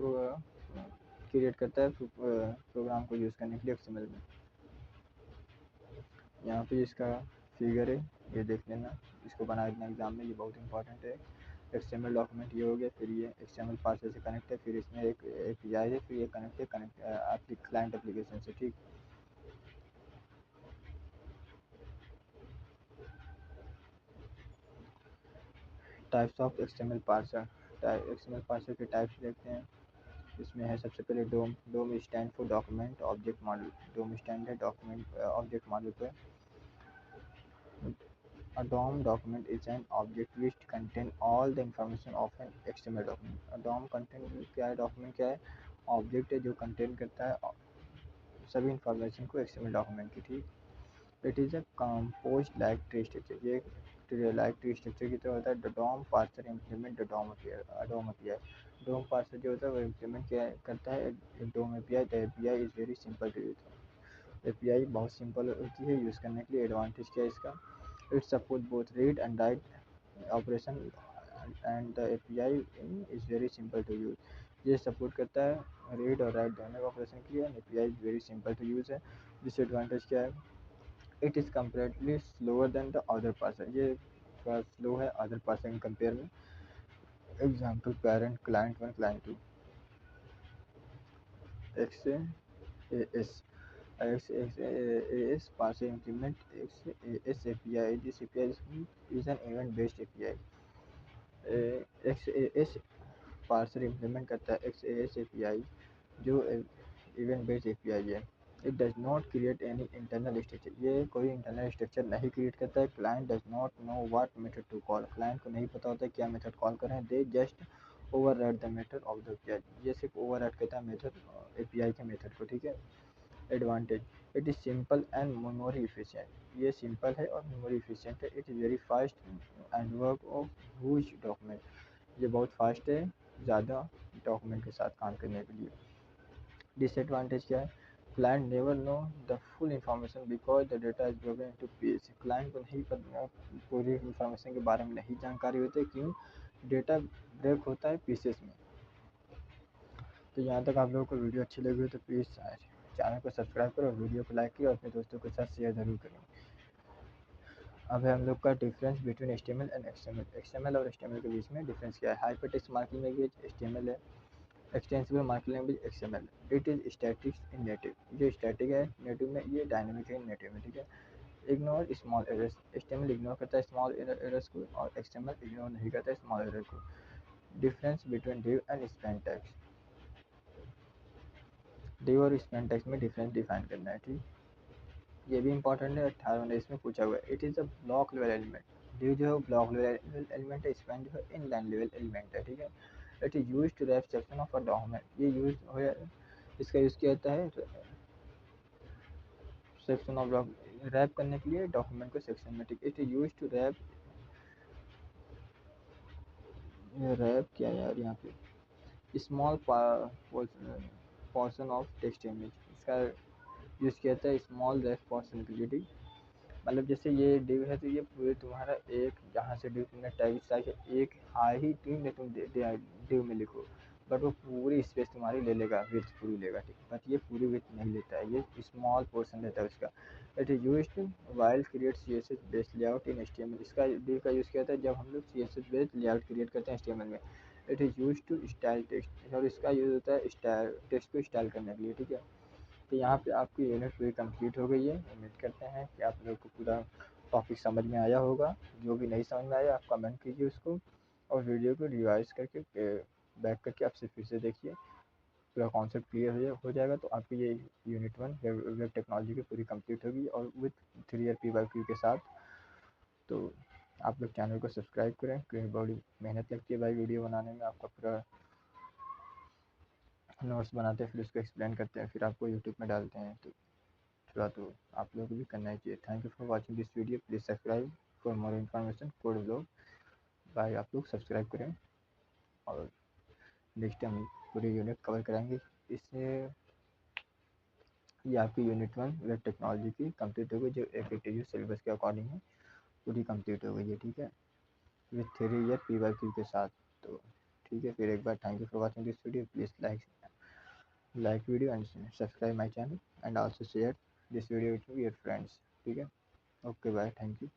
क्रिएट करता है प्रोग्राम को यूज़ करने के लिए XML में। यहाँ पे इसका फिगर है, ये देख लेना, इसको बना देना एग्जाम में, ये बहुत इंपॉर्टेंट है। XML डॉक्यूमेंट ये हो गया, फिर ये XML पार्सर से कनेक्ट है, फिर इसमें एक API है, फिर ये कनेक्ट आपकी क्लाइंट एप्लीकेशन से, ठीक। Types of XML parser. XML parser के टाइप्स देखते हैं। इसमें है सबसे पहले DOM stand for document object model. DOM stand है डॉक्यूमेंट ऑब्जेक्ट मॉडल पे। A DOM document is an object which contain all the information of an XML document। A DOM content क्या है, डॉक्यूमेंट क्या है, ऑब्जेक्ट है जो contain करता है सभी इंफॉर्मेशन को XML डॉक्यूमेंट की, ठीक। It is a compose like tree structure. ये लाइक ट्री स्ट्रक्चर की तरह होता है। The DOM parser implement the DOM API। DOM parser जो होता है वो इम्प्लीमेंट क्या करता है, DOM API। The API is very simple to use. API बहुत सिंपल होती है यूज़ करने के लिए। एडवांटेज क्या है इसका, it support both read and write operation and the API is very simple to use. ये सपोर्ट करता है रीड और राइट दोनों का ऑपरेशन के लिए। API is very simple to use है। डिसएडवांटेज क्या है, it is comparatively slower than the other parser. ये थोड़ा स्लो है अदर पार्सर के कंपेयर में। Example parent client 1 client 2। XAS XAS parser implement XAS API। This API is an event based API। XAS parser implement करता है XAS API जो event based API है। It does not create any internal structure. ये कोई internal structure नहीं create करता है। Client does not know what method to call. Client को नहीं पता होता है क्या मेथड कॉल करें। They just override the method of the API। ये सिर्फ ओवर राइट करता है मेथड API के मेथड को, ठीक है। Advantage, it is simple and memory efficient. ये सिंपल है और मेमोरी इफिशिएंट है। It is very fast and work of huge document. ये बहुत फास्ट है ज़्यादा डॉक्यूमेंट के साथ काम करने के लिए। डिसएडवांटेज क्या है, client never know the full information because the data is broken into piece. Client को नहीं पता, पूरी इंफॉर्मेशन के बारे में नहीं जानकारी होती, क्यों, डेटा ब्रेक होता है पीसेस में। तो यहाँ तक आप लोगों को वीडियो अच्छी लगी हो तो प्लीज़ चैनल को सब्सक्राइब करो, वीडियो को लाइक करो और अपने दोस्तों के साथ शेयर ज़रूर करें। अब है हम लोग का difference between HTML and XML। XML और HTML के बीच में डिफरेंस क्या है। हाइपरटेक्स्ट मार्कअप लैंग्वेज HTML है। Extensible markup language XML। It is static in native. ये स्टैटिक है नेटिव में, ये डायनेमिक है नेटिव में, ठीक है। Ignore small errors. HTML ignore करता है स्मॉल एरर्स को और XML इग्नोर नहीं करता है स्मॉल एरर को। Difference between div and span tags. div और स्पैन टैग्स में डिफरेंस डिफाइन करना है, ठीक। ये भी इंपॉर्टेंट है, 18 इसमें पूछा हुआ है। It is a block level element. div जो है ब्लॉक लेवल एलिमेंट है, स्पैन जो है इन लाइन लेवल एलिमेंट है, ठीक है। It is use to wrap section of a document. ये यूज हो, इसका यूज़ किया जाता है सेक्शन ऑफ रैप करने के लिए डॉक्यूमेंट को सेक्शन में, ठीक। It is use to wrap, ये रैप क्या है यार, यहाँ पे small portion of text image. इसका यूज़ किया जाता है स्मॉल रैप पोर्शन के लिए, ठीक। मतलब जैसे ये डिव है तो ये पूरे तुम्हारा एक जहाँ से डिव तुमने टैग स्टाइल एक हाई ही तुम डिव में लिखो, बट वो पूरी स्पेस तुम्हारी ले लेगा, विड्थ पूरी लेगा, ठीक है, बट ये पूरी विड्थ नहीं लेता है, ये स्मॉल पोर्शन रहता है उसका। It is use while create C S S based layout in H T M L. इसका डिव का यूज़ किया था जब हम लोग C S S based layout create करते हैं एच टी एम एल में। It is use to style text, और इसका यूज़ होता है स्टाइल टेक्स्ट को स्टाइल करने के लिए, ठीक है। तो यहाँ पे आपकी यूनिट पूरी कंप्लीट हो गई है। उम्मीद करते हैं कि आप लोग को पूरा टॉपिक समझ में आया होगा। जो भी नहीं समझ में आया आप कमेंट कीजिए उसको, और वीडियो को रिवाइज करके बैक करके आपसे फिर से देखिए, पूरा कॉन्सेप्ट क्लियर हो जाएगा। तो आपकी ये यूनिट 1 वेब टेक्नोलॉजी की पूरी कंप्लीट होगी, और विथ 3 ईयर PYQ के साथ। तो आप लोग चैनल को सब्सक्राइब करें, क्योंकि बड़ी मेहनत लगती है भाई वीडियो बनाने में। आपका पूरा नोट्स बनाते हैं, फिर उसको एक्सप्लेन करते हैं, फिर आपको यूट्यूब में डालते हैं, तो थोड़ा तो आप लोगों को भी करना ही चाहिए। Thank you for watching this video, please subscribe for more information code blog. Bye, आप लोग सब्सक्राइब करें, और नेक्स्ट टाइम पूरी यूनिट कवर कराएंगे। इससे ये आपकी यूनिट 1 वेब टेक्नोलॉजी की कंप्लीट हो गई, जो FATU सिलेबस के अकॉर्डिंग है, पूरी कंप्लीट हो गई है, ठीक है, विथ 3 ईयर PYQ के साथ। तो ठीक है, फिर एक बार thank you for watching this video, please like video and subscribe my channel, and also share this video with your friends, ठीक है। Okay bye, thank you.